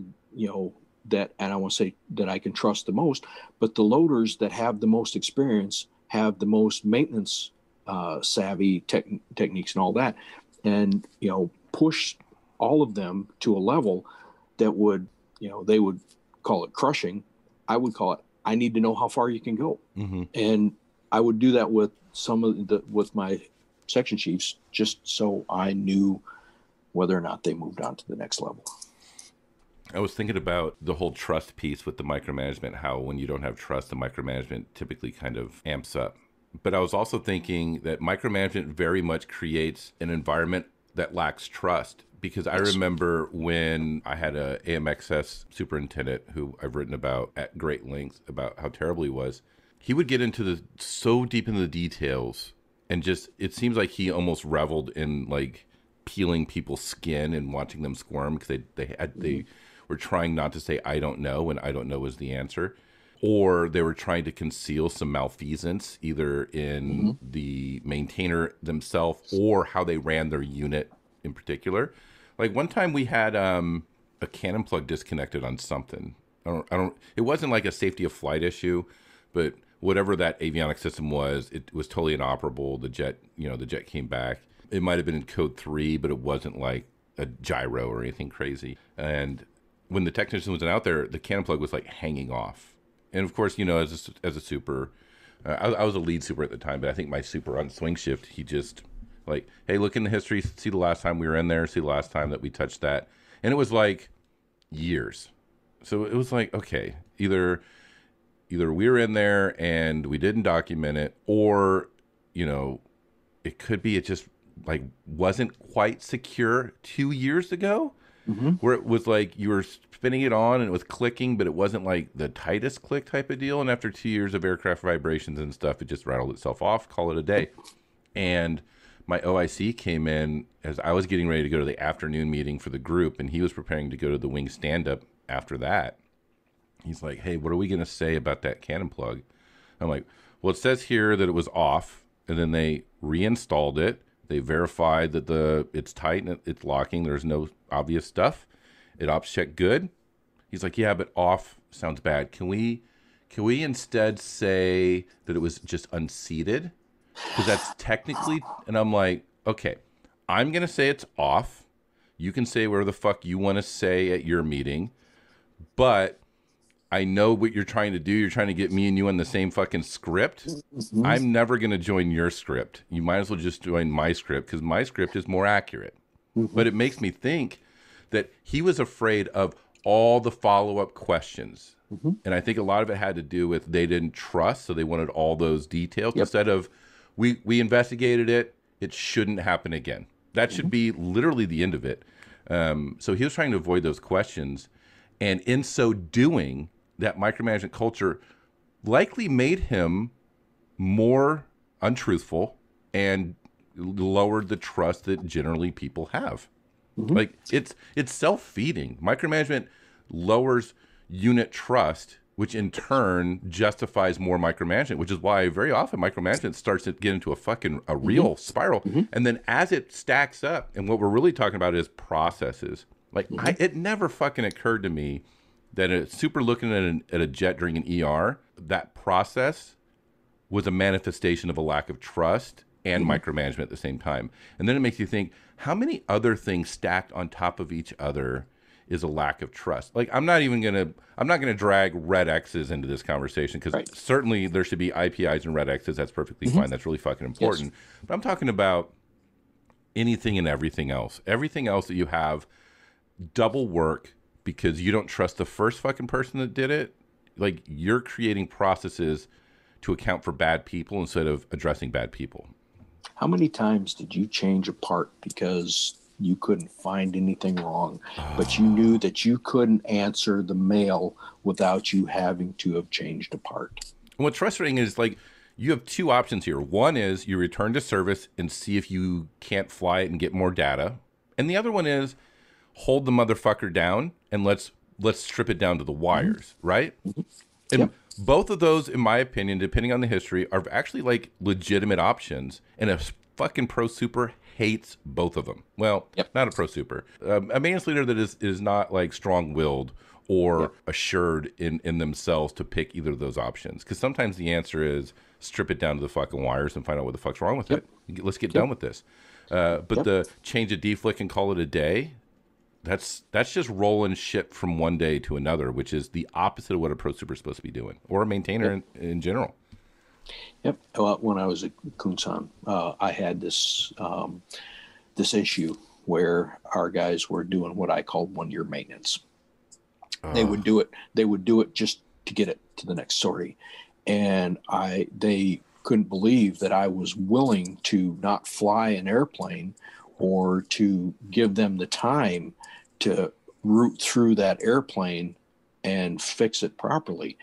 that, and I want to say that I can trust the most, but the loaders that have the most experience have the most maintenance savvy techniques and all that, and push all of them to a level that would they would call it crushing. I would call it, I need to know how far you can go. And I would do that with with my section chiefs, just so I knew whether or not they moved on to the next level. I was thinking about the whole trust piece with the micromanagement, how when you don't have trust, the micromanagement typically kind of amps up. But I was also thinking that micromanagement very much creates an environment that lacks trust. Because I remember when I had a AMXS superintendent who I've written about at great length about how terrible he was. He would get into so deep into the details, and just, it seems like he almost reveled in like peeling people's skin and watching them squirm, because they were trying not to say I don't know when I don't know was the answer, or they were trying to conceal some malfeasance either in the maintainer themselves or how they ran their unit in particular. Like one time we had a cannon plug disconnected on something. It wasn't like a safety of flight issue, but whatever that avionics system was, it was totally inoperable. The jet came back. It might have been in code 3, but it wasn't like a gyro or anything crazy. And when the technician was out there, the cannon plug was like hanging off. And of course, as a super, I was a lead super at the time, but I think my super on swing shift, he just like, hey, look in the history, see the last time we were in there, see the last time that we touched that. And it was like years. So it was like, okay, either we were in there and we didn't document it, or, it could be it just like wasn't quite secure 2 years ago, where it was like you were spinning it on and it was clicking, but it wasn't like the tightest click type of deal. And after 2 years of aircraft vibrations and stuff, it just rattled itself off, call it a day. And my OIC came in as I was getting ready to go to the afternoon meeting for the group, and he was preparing to go to the wing stand-up after that. He's like, hey, what are we going to say about that cannon plug? I'm like, well, it says here that it was off, and then they reinstalled it. They verified that it's tight and it's locking. There's no obvious stuff. It ops checked good. He's like, yeah, but off sounds bad. Can we instead say that it was just unseated? Because that's technically, and I'm like, okay, I'm going to say it's off. You can say whatever the fuck you want to say at your meeting, but I know what you're trying to do. You're trying to get me and you on the same fucking script. I'm never going to join your script. You might as well just join my script, because my script is more accurate. But it makes me think that he was afraid of all the follow-up questions. And I think a lot of it had to do with they didn't trust, so they wanted all those details instead of, we investigated it, it shouldn't happen again. That should be literally the end of it. So he was trying to avoid those questions. And in so doing, that micromanagement culture likely made him more untruthful and lowered the trust that generally people have. Like it's self-feeding. Micromanagement lowers unit trust, which in turn justifies more micromanagement, which is why very often micromanagement starts to get into a real spiral. And then as it stacks up, and what we're really talking about is processes. Like it never fucking occurred to me that a super looking at a jet during an ER, that process was a manifestation of a lack of trust and micromanagement at the same time. And then it makes you think, how many other things stacked on top of each other is a lack of trust? Like, I'm not gonna drag red X's into this conversation, because certainly there should be IPIs and red X's. That's perfectly fine. That's really fucking important. But I'm talking about anything and everything else. Everything else that you have double work because you don't trust the first fucking person that did it. Like, you're creating processes to account for bad people instead of addressing bad people. How many times did you change a part because you couldn't find anything wrong, but you knew that you couldn't answer the mail without you having to have changed a part? And what's frustrating is, like, you have two options here. One is you return to service and see if you can't fly it and get more data. And the other one is hold the motherfucker down and let's strip it down to the wires, right? And both of those, in my opinion, depending on the history, are actually like legitimate options. And a fucking pro super hates both of them. Well, not a pro super. A maintenance leader that is not like strong-willed or assured in themselves to pick either of those options. Because sometimes the answer is strip it down to the fucking wires and find out what the fuck's wrong with it. Let's get done with this. But the change a deflick and call it a day, that's just rolling shit from one day to another, which is the opposite of what a pro super is supposed to be doing, or a maintainer in general. Well, when I was at Kunsan, I had this this issue where our guys were doing what I called 1 year maintenance. They would do it just to get it to the next sortie, and they couldn't believe that I was willing to not fly an airplane or to give them the time to route through that airplane and fix it properly.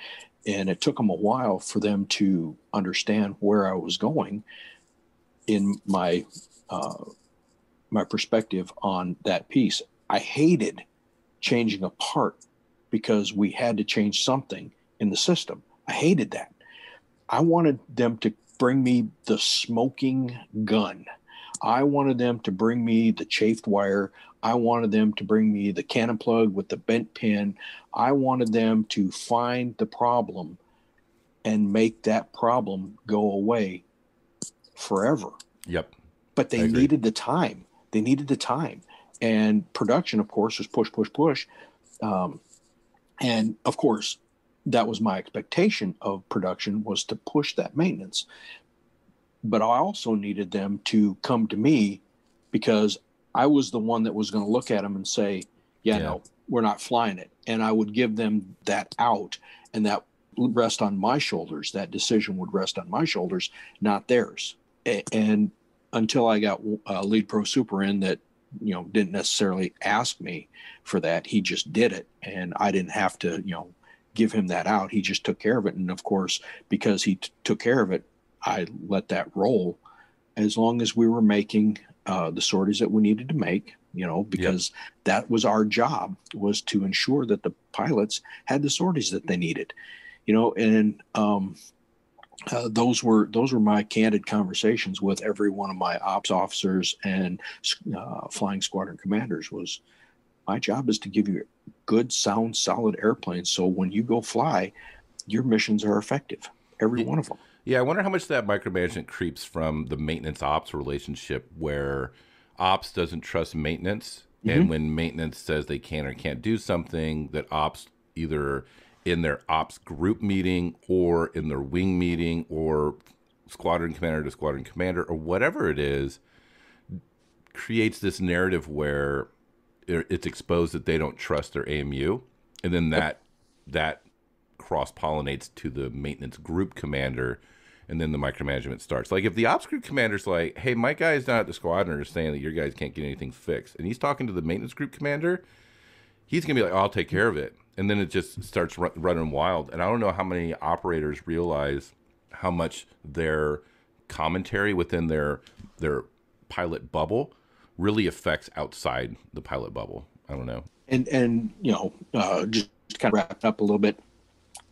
And it took them a while for them to understand where I was going in my my perspective on that piece. I hated changing a part because we had to change something in the system. I hated that. I wanted them to bring me the smoking gun. I wanted them to bring me the chafed wire. I wanted them to bring me the cannon plug with the bent pin. I wanted them to find the problem and make that problem go away forever. But they needed the time. They needed the time. And production, of course, was push, push, push. And, of course, that was my expectation of production, was to push that maintenance. But I also needed them to come to me because I was the one that was going to look at them and say, no, we're not flying it. And I would give them that out, and that would rest on my shoulders. That decision would rest on my shoulders, not theirs. And until I got a lead pro super in that, didn't necessarily ask me for that, he just did it. And I didn't have to, give him that out. He just took care of it. And of course, because he took care of it, I let that roll as long as we were making the sorties that we needed to make, because that was our job, was to ensure that the pilots had the sorties that they needed, and those were my candid conversations with every one of my ops officers and flying squadron commanders. Was my job is to give you good, sound, solid airplanes. So when you go fly, your missions are effective, every one of them. Yeah, I wonder how much that micromanagement creeps from the maintenance ops relationship, where ops doesn't trust maintenance, and when maintenance says they can or can't do something, that ops, either in their ops group meeting or in their wing meeting or squadron commander to squadron commander or whatever it is, creates this narrative where it's exposed that they don't trust their AMU, and then that cross-pollinates to the maintenance group commander, and then the micromanagement starts. Like, if the ops group commander's like, hey, my guy's not at the squadron, is saying that your guys can't get anything fixed, and he's talking to the maintenance group commander, he's going to be like, I'll take care of it. And then it just starts running wild. And I don't know how many operators realize how much their commentary within their pilot bubble really affects outside the pilot bubble. I don't know. And just kind of wrap up a little bit,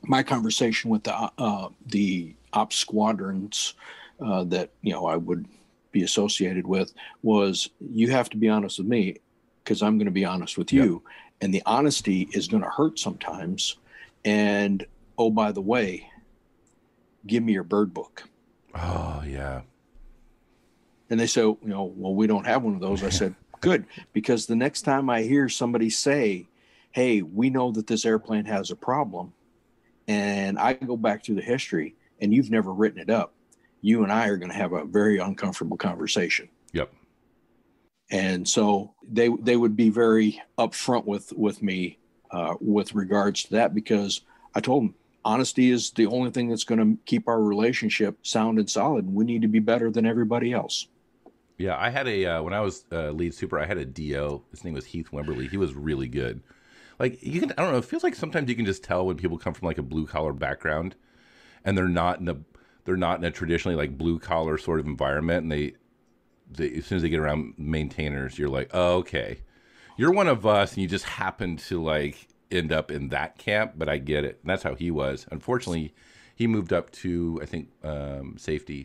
my conversation with the ops squadrons that I would be associated with was, you have to be honest with me because I'm going to be honest with you. And the honesty is going to hurt sometimes. And, oh, by the way, give me your bird book. Oh, yeah. And they say, well, we don't have one of those. I said, good, because the next time I hear somebody say, hey, we know that this airplane has a problem, and I go back through the history and you've never written it up, you and I are going to have a very uncomfortable conversation. And so they would be very upfront with me with regards to that, because I told them honesty is the only thing that's going to keep our relationship sound and solid. We need to be better than everybody else. Yeah, I had a when I was lead super, I had a DO. His name was Heath Wimberly. He was really good. Like you can, I don't know. It feels like sometimes you can just tell when people come from like a blue collar background, and they're not in a traditionally like blue collar sort of environment, and they as soon as they get around maintainers, you're like, oh, okay, you're one of us, and you just happen to like end up in that camp. But I get it, and that's how he was. Unfortunately, he moved up to I think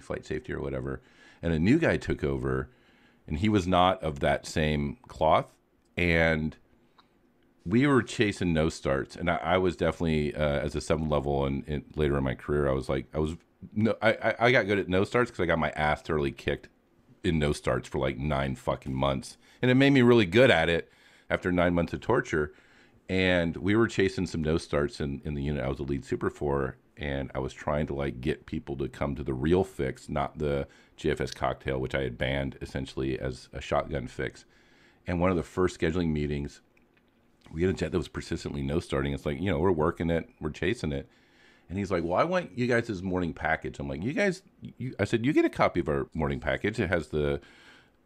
flight safety or whatever, and a new guy took over, and he was not of that same cloth, and we were chasing no starts, and I was definitely as a 7 level and later in my career, I got good at no starts because I got my ass thoroughly kicked in no starts for like 9 fucking months, and it made me really good at it after 9 months of torture. And we were chasing some no starts in the unit I was a lead super for, and I was trying to like get people to come to the real fix, not the JFS cocktail, which I had banned essentially as a shotgun fix. And one of the first scheduling meetings, we had a jet that was persistently no starting. It's like, we're working it, we're chasing it. And he's like, well, I want you guys' morning package. I'm like, I said, you get a copy of our morning package. It has the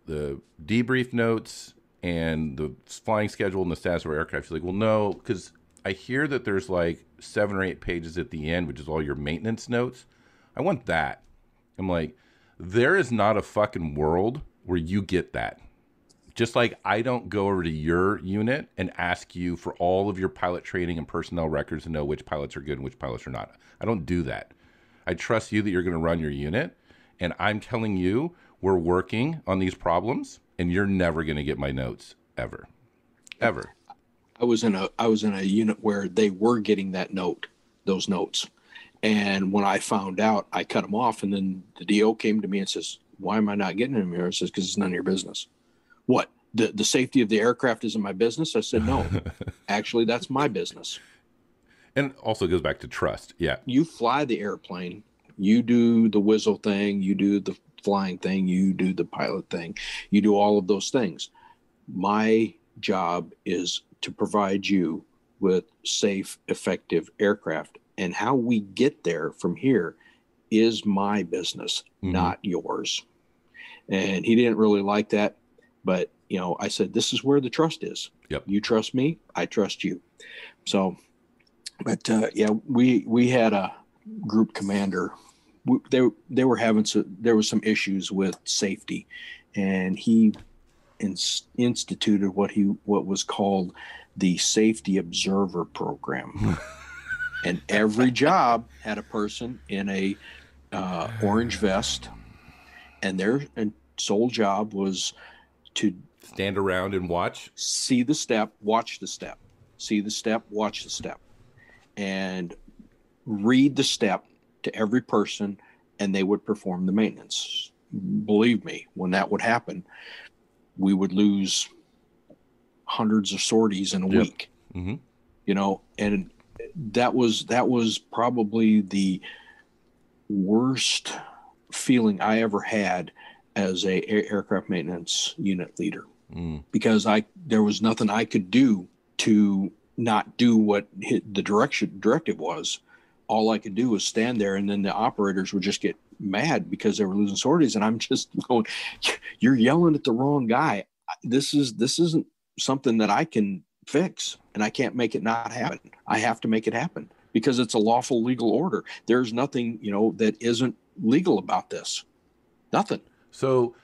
debrief notes and the flying schedule and the status of our aircraft. He's like, well, no, because I hear that there's like 7 or 8 pages at the end, which is all your maintenance notes. I want that. I'm like, there is not a fucking world where you get that. Just like I don't go over to your unit and ask you for all of your pilot training and personnel records to know which pilots are good and which pilots are not. I don't do that. I trust you that you're going to run your unit, and I'm telling you we're working on these problems, and you're never going to get my notes ever. I was in a unit where they were getting those notes. And when I found out, I cut them off, and then the DO came to me and says, why am I not getting them here? I says, because it's none of your business. What? The safety of the aircraft isn't my business? I said, no, actually, that's my business. And also goes back to trust. Yeah. You fly the airplane, you do the whistle thing, you do the flying thing, you do the pilot thing, you do all of those things. My job is to provide you with safe, effective aircraft. And how we get there from here is my business, not yours. And he didn't really like that. But, I said, this is where the trust is. Yep. You trust me, I trust you. So, but we had a group commander. They were having there was some issues with safety, and he instituted what was called the Safety Observer Program. And every job had a person in a orange vest, and their sole job was to stand around and watch, see the step, watch the step, see the step, watch the step, and read the step to every person, and they would perform the maintenance. Believe me, when that would happen, we would lose hundreds of sorties in a week. And that was probably the worst feeling I ever had as a aircraft maintenance unit leader, because there was nothing I could do to not do what the directive was. All I could do was stand there, and then the operators would just get mad because they were losing sorties, and I'm just going, "You're yelling at the wrong guy. This isn't something that I can fix, and I can't make it not happen. I have to make it happen because it's a lawful legal order. There's nothing that isn't legal about this. Nothing." So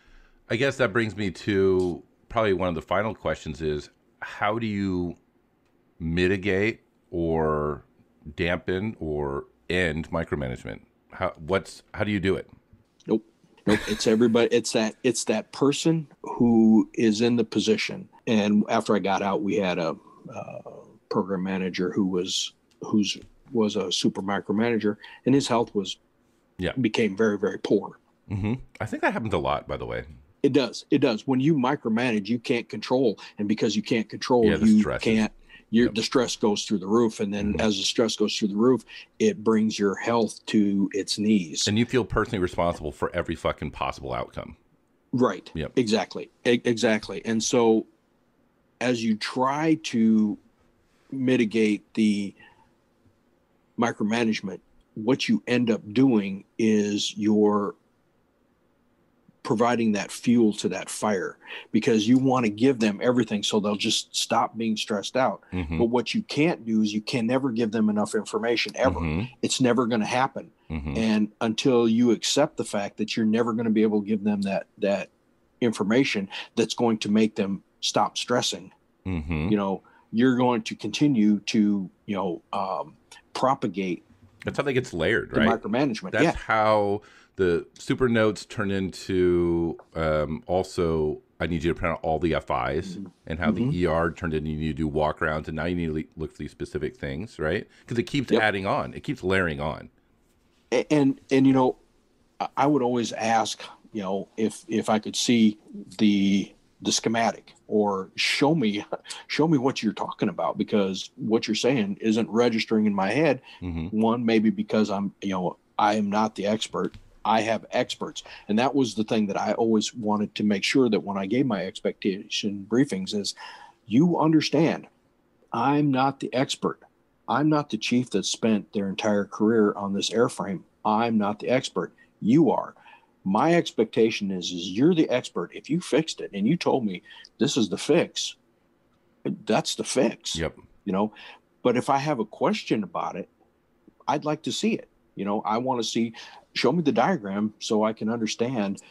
I guess that brings me to probably one of the final questions is, how do you mitigate or dampen or end micromanagement? How do you do it? Nope. It's everybody. It's that person who is in the position. And after I got out, we had a program manager who was a super micromanager, and his health became very, very poor. I think that happens a lot, by the way. It does. When you micromanage, you can't control, and because you can't control, the stress goes through the roof, and then as the stress goes through the roof, it brings your health to its knees. And you feel personally responsible for every fucking possible outcome. Right. Yep. Exactly. And so as you try to mitigate the micromanagement, what you end up doing is you're providing that fuel to that fire, because you want to give them everything so they'll just stop being stressed out. Mm-hmm. But what you can't do is you can never give them enough information ever. Mm-hmm. It's never going to happen. Mm-hmm. And until you accept the fact that you're never going to be able to give them that information that's going to make them stop stressing, Mm-hmm. you know, you're going to continue to, propagate. That's how they gets layered, the right? micromanagement. That's how the super notes turn into also, I need you to print out all the FIs, and how the ER turned into you need to do walk arounds, and now you need to look for these specific things, right? Because it keeps adding on. It keeps layering on. And I would always ask, if I could see the schematic, or show me what you're talking about, because what you're saying isn't registering in my head. Mm-hmm. One, maybe because I am not the expert. I have experts. And that was the thing that I always wanted to make sure that when I gave my expectation briefings is, you understand, I'm not the expert. I'm not the chief that spent their entire career on this airframe. I'm not the expert. You are. My expectation is you're the expert. If you fixed it and you told me this is the fix, that's the fix. Yep. But if I have a question about it, I'd like to see it. I want to show me the diagram so I can understand,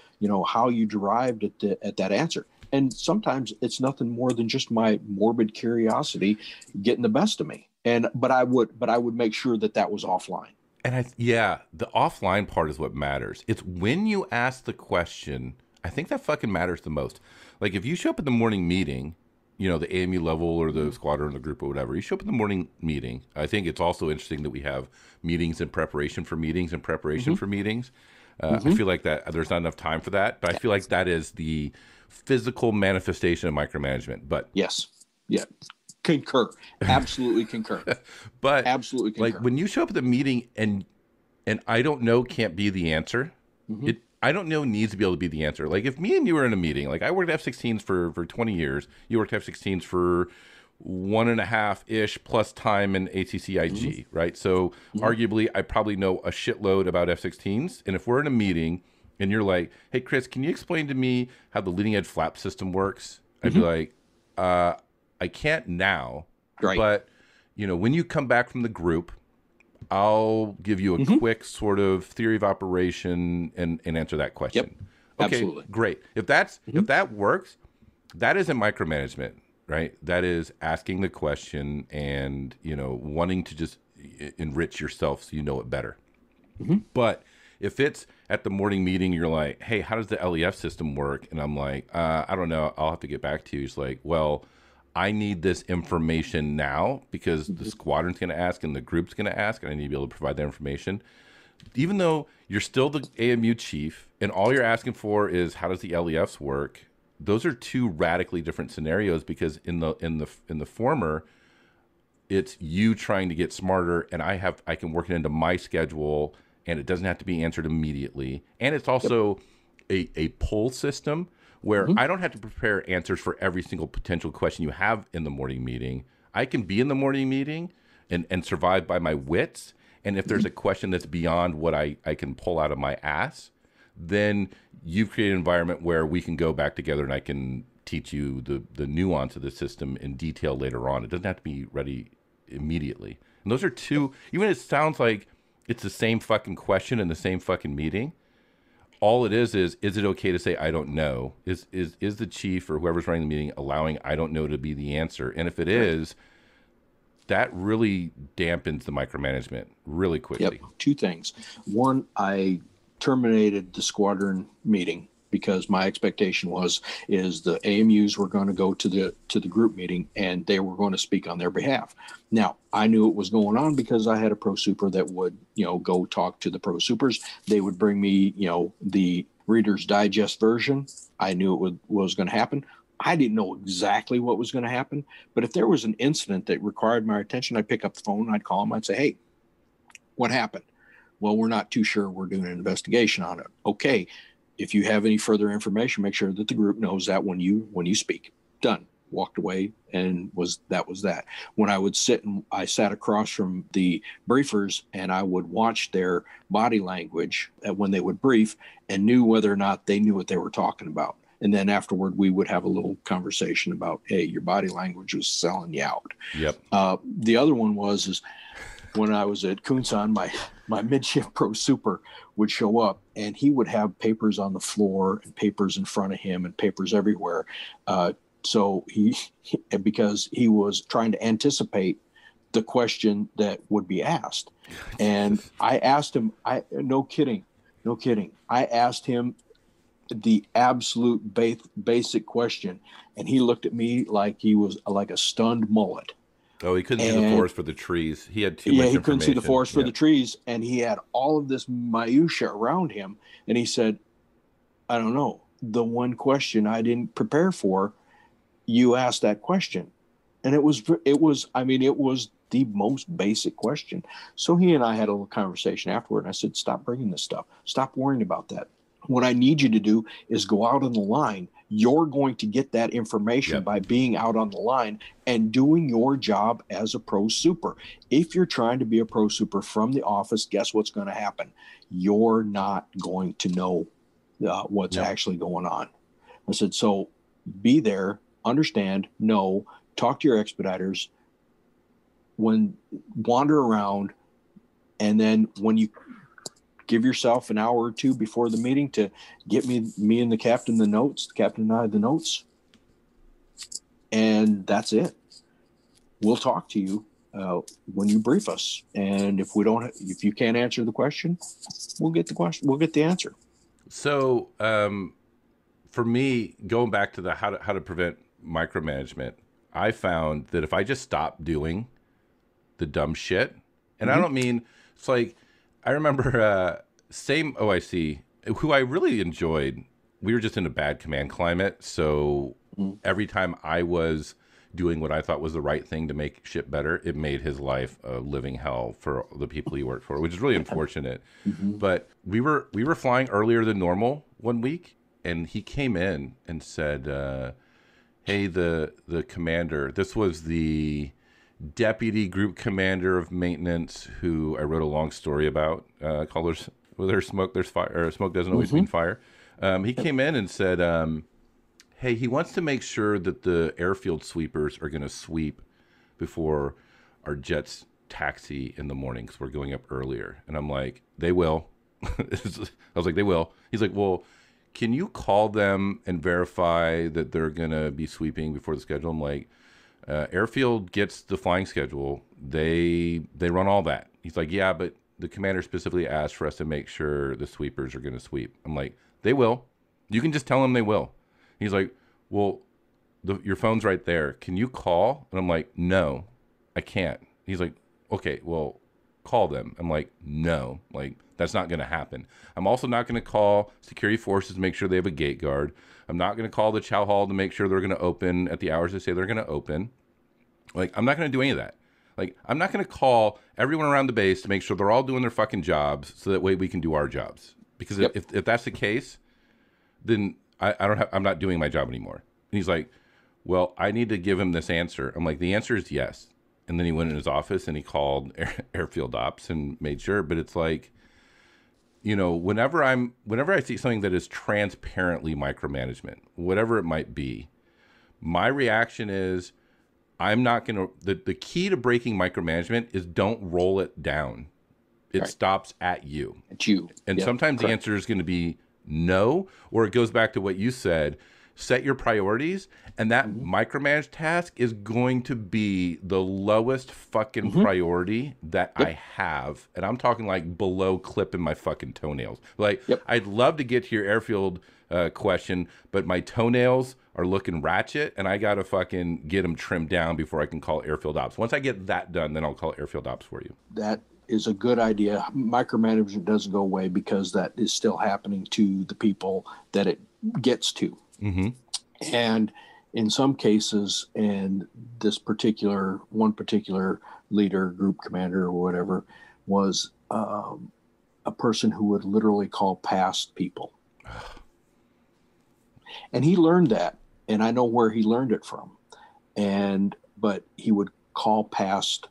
how you derived at that answer. And sometimes it's nothing more than just my morbid curiosity getting the best of me. But I would make sure that was offline. And the offline part is what matters. It's when you ask the question, I think that fucking matters the most. Like if you show up at the morning meeting, the AMU level or the squadron or the group or whatever, you show up at the morning meeting. I think it's also interesting that we have meetings in preparation for meetings and preparation for meetings. I feel like that there's not enough time for that, but I feel like that is the physical manifestation of micromanagement. But yes. Yeah. Concur. Absolutely concur. But absolutely concur. Like when you show up at the meeting and I don't know can't be the answer, I don't know needs to be able to be the answer. Like if me and you were in a meeting, like I worked F-16s for 20 years, you worked F-16s for 1.5-ish plus time in ATCIG, right? So arguably I probably know a shitload about F-16s. And if we're in a meeting and you're like, hey, Chris, can you explain to me how the leading edge flap system works? I'd be like, I can't now, right. But when you come back from the group, I'll give you a quick sort of theory of operation and answer that question. Yep. Okay, absolutely. Great. If that works, that isn't micromanagement, right? That is asking the question and wanting to just enrich yourself so you know it better. But if it's at the morning meeting, you're like, hey, how does the LEF system work? And I'm like, I don't know. I'll have to get back to you. It's like, well, I need this information now because the squadron's going to ask and the group's going to ask, and I need to be able to provide that information. Even though you're still the AMU chief and all you're asking for is how does the LEFs work, those are two radically different scenarios, because in the former, it's you trying to get smarter, and I can work it into my schedule, and it doesn't have to be answered immediately. And it's also a pull system where I don't have to prepare answers for every single potential question you have in the morning meeting. I can be in the morning meeting and survive by my wits. And if there's a question that's beyond what I can pull out of my ass, then you've created an environment where we can go back together and I can teach you the nuance of the system in detail later on. It doesn't have to be ready immediately. And those are two, even if it sounds like it's the same fucking question in the same fucking meeting, all it is it okay to say I don't know? Is the chief or whoever's running the meeting allowing I don't know to be the answer? And if it is, that really dampens the micromanagement really quickly. Yep. Two things. One, I terminated the squadron meeting because my expectation is the AMUs were going to go to the group meeting and they were going to speak on their behalf. Now, I knew it was going on because I had a pro super that would, go talk to the pro supers. They would bring me, the Reader's Digest version. I knew it was going to happen. I didn't know exactly what was going to happen, but if there was an incident that required my attention, I'd pick up the phone, I'd call them, I'd say, hey, what happened? Well, we're not too sure. We're doing an investigation on it. Okay. if you have any further information, make sure that the group knows that when you speak. Done. Walked away, and that was that. When I sat across from the briefers, and I would watch their body language when they would brief, and knew whether or not they knew what they were talking about. And then afterward, we would have a little conversation about, hey, your body language was selling you out. Yep. The other one is when I was at Kunsan, my midship pro super would show up, and he would have papers on the floor and papers in front of him and papers everywhere. So because he was trying to anticipate the question that would be asked. And I asked him, no kidding. I asked him the absolute basic question, and he looked at me like he was like a stunned mullet. Oh, he couldn't see the forest for the trees. He had too much information. Yeah, he couldn't see the forest for the trees, and he had all of this minutia around him. And he said, I don't know. The one question I didn't prepare for, you asked that question. And it was the most basic question. So he and I had a little conversation afterward, and I said, stop bringing this stuff. Stop worrying about that. What I need you to do is go out on the line. You're going to get that information by being out on the line and doing your job as a pro super. If you're trying to be a pro super from the office, guess what's going to happen? You're not going to know what's actually going on. I said, so be there, understand, know, talk to your expediters, wander around, and then when you give yourself an hour or two before the meeting to get me and the captain the captain and I the notes, and that's it. We'll talk to you when you brief us, and if you can't answer the question, we'll get the answer. So for me, going back to the how to prevent micromanagement, I found that if I just stopped doing the dumb shit, and I don't mean, it's like, I remember same OIC, who I really enjoyed. We were just in a bad command climate, so every time I was doing what I thought was the right thing to make shit better, it made his life a living hell for the people he worked for, which is really unfortunate. But we were flying earlier than normal one week, and he came in and said, hey, the commander, this was the deputy group commander of maintenance, who I wrote a long story about, called "Where there's smoke, there's fire," or "Smoke doesn't always mean fire." He came in and said, hey, he wants to make sure that the airfield sweepers are going to sweep before our jets taxi in the morning, because we're going up earlier. And I'm like, they will. I was like, they will. He's like, well, can you call them and verify that they're going to be sweeping before the schedule? I'm like, airfield gets the flying schedule. They run all that. He's like, yeah, but the commander specifically asked for us to make sure the sweepers are going to sweep. I'm like, they will. You can just tell them they will. He's like, well, your phone's right there. Can you call? And I'm like, no, I can't. He's like, okay, well, call them. I'm like, no, like, that's not going to happen. I'm also not going to call security forces to make sure they have a gate guard. I'm not going to call the chow hall to make sure they're going to open at the hours they say they're going to open. Like, I'm not going to do any of that. Like, I'm not going to call everyone around the base to make sure they're all doing their fucking jobs so that way we can do our jobs. Because if that's the case, then I'm not doing my job anymore. And he's like, well, I need to give him this answer. I'm like, the answer is yes. And then he went in his office and he called airfield ops and made sure. But it's like, you know, whenever I see something that is transparently micromanagement, whatever it might be, my reaction is, I'm not going to, the key to breaking micromanagement is don't roll it down. It stops at you. At you. And sometimes the answer is going to be no, or it goes back to what you said, set your priorities, and that micromanaged task is going to be the lowest fucking priority that I have. And I'm talking like below clipping my fucking toenails. Like, I'd love to get to your airfield question, but my toenails are looking ratchet, and I got to fucking get them trimmed down before I can call airfield ops. Once I get that done, then I'll call airfield ops for you. That is a good idea. Micromanagement doesn't go away because that is still happening to the people that it gets to. And in some cases, and this one particular leader, group commander or whatever, was a person who would literally call past people And he learned that, and I know where he learned it from. But he would call past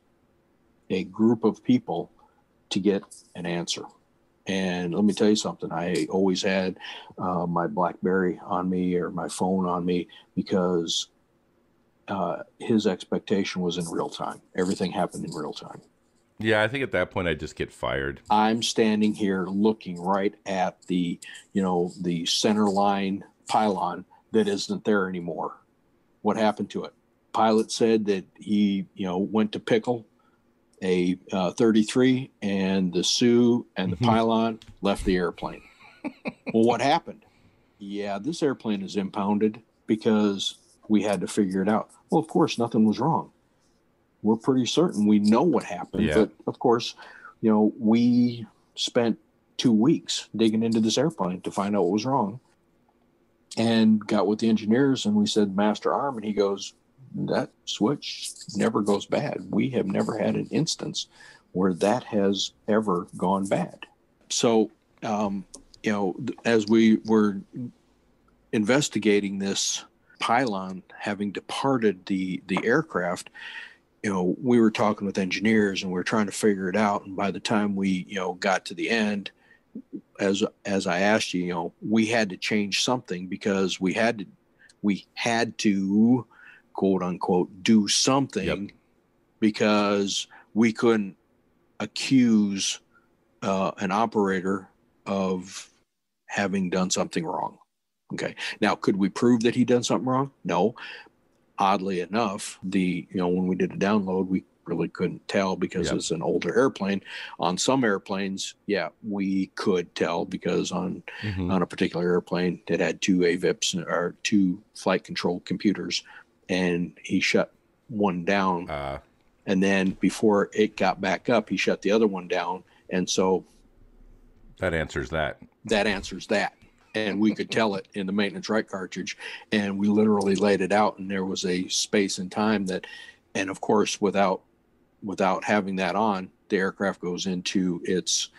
a group of people to get an answer. And let me tell you something, I always had my BlackBerry on me or my phone on me, because his expectation was in real time. Everything happened in real time. Yeah, I think at that point I just get fired. I'm standing here looking right at the center line pylon that isn't there anymore. What happened to it? Pilot said that he, went to pickle a 33, and the Sioux and the pylon left the airplane. Well, what happened? Yeah, this airplane is impounded because we had to figure it out. Well, of course, nothing was wrong. We're pretty certain we know what happened. Yeah. But of course, we spent 2 weeks digging into this airplane to find out what was wrong, and got with the engineers, and we said, master arm, and he goes, that switch never goes bad. We have never had an instance where that has ever gone bad. So, as we were investigating this pylon having departed the aircraft, we were talking with engineers, and we were trying to figure it out. And by the time we, got to the end, as I asked you, we had to change something, because we had to quote unquote do something. Yep. Because we couldn't accuse an operator of having done something wrong. Okay. Now, could we prove that he done something wrong? No. Oddly enough, when we did a download, we really couldn't tell, because Yep. It's an older airplane. On some airplanes, yeah, we could tell, because on a particular airplane that had 2 AVIPs, or 2 flight control computers, and he shut one down. And then before it got back up, he shut the other one down. And so that answers that. And we could tell it in the maintenance right cartridge, and we literally laid it out, and there was a space and time that, and of course, without having that on, the aircraft goes into its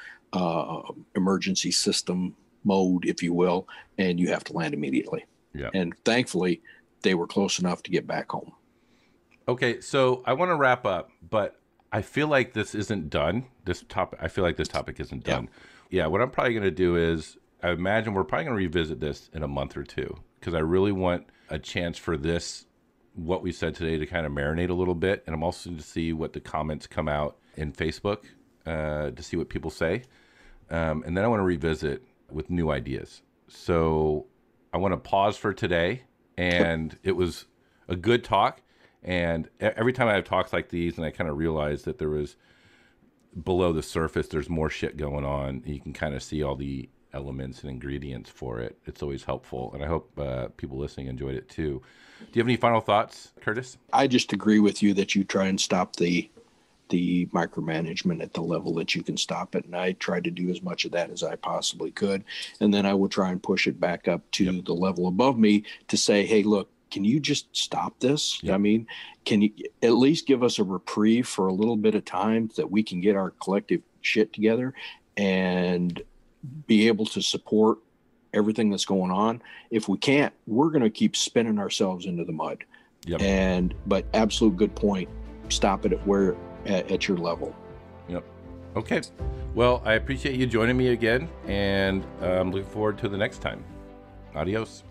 emergency system mode, if you will, and you have to land immediately. Yeah. And thankfully, they were close enough to get back home. Okay, so I want to wrap up, but I feel like this isn't done. I feel like this topic isn't done. Yeah, what I'm probably going to do is, I imagine we're probably going to revisit this in a month or two, because I really want a chance for what we said today, to kind of marinate a little bit. And I'm also to see what the comments come out in Facebook, to see what people say. And then I want to revisit with new ideas. So I want to pause for today. And it was a good talk. And every time I have talks like these, and I kind of realize that there was below the surface, there's more shit going on. You can kind of see all the elements and ingredients for it. It's always helpful. And I hope people listening enjoyed it too. Do you have any final thoughts, Kurtis? I just agree with you that you try and stop the micromanagement at the level that you can stop it. And I tried to do as much of that as I possibly could. And then I would try and push it back up to the level above me to say, hey, look, can you just stop this? Yep. I mean, can you at least give us a reprieve for a little bit of time so that we can get our collective shit together and be able to support everything that's going on? If we can't, we're going to keep spinning ourselves into the mud. Yep. But absolute good point. Stop it at your level. Yep. Okay. Well, I appreciate you joining me again, and I'm looking forward to the next time. Adios.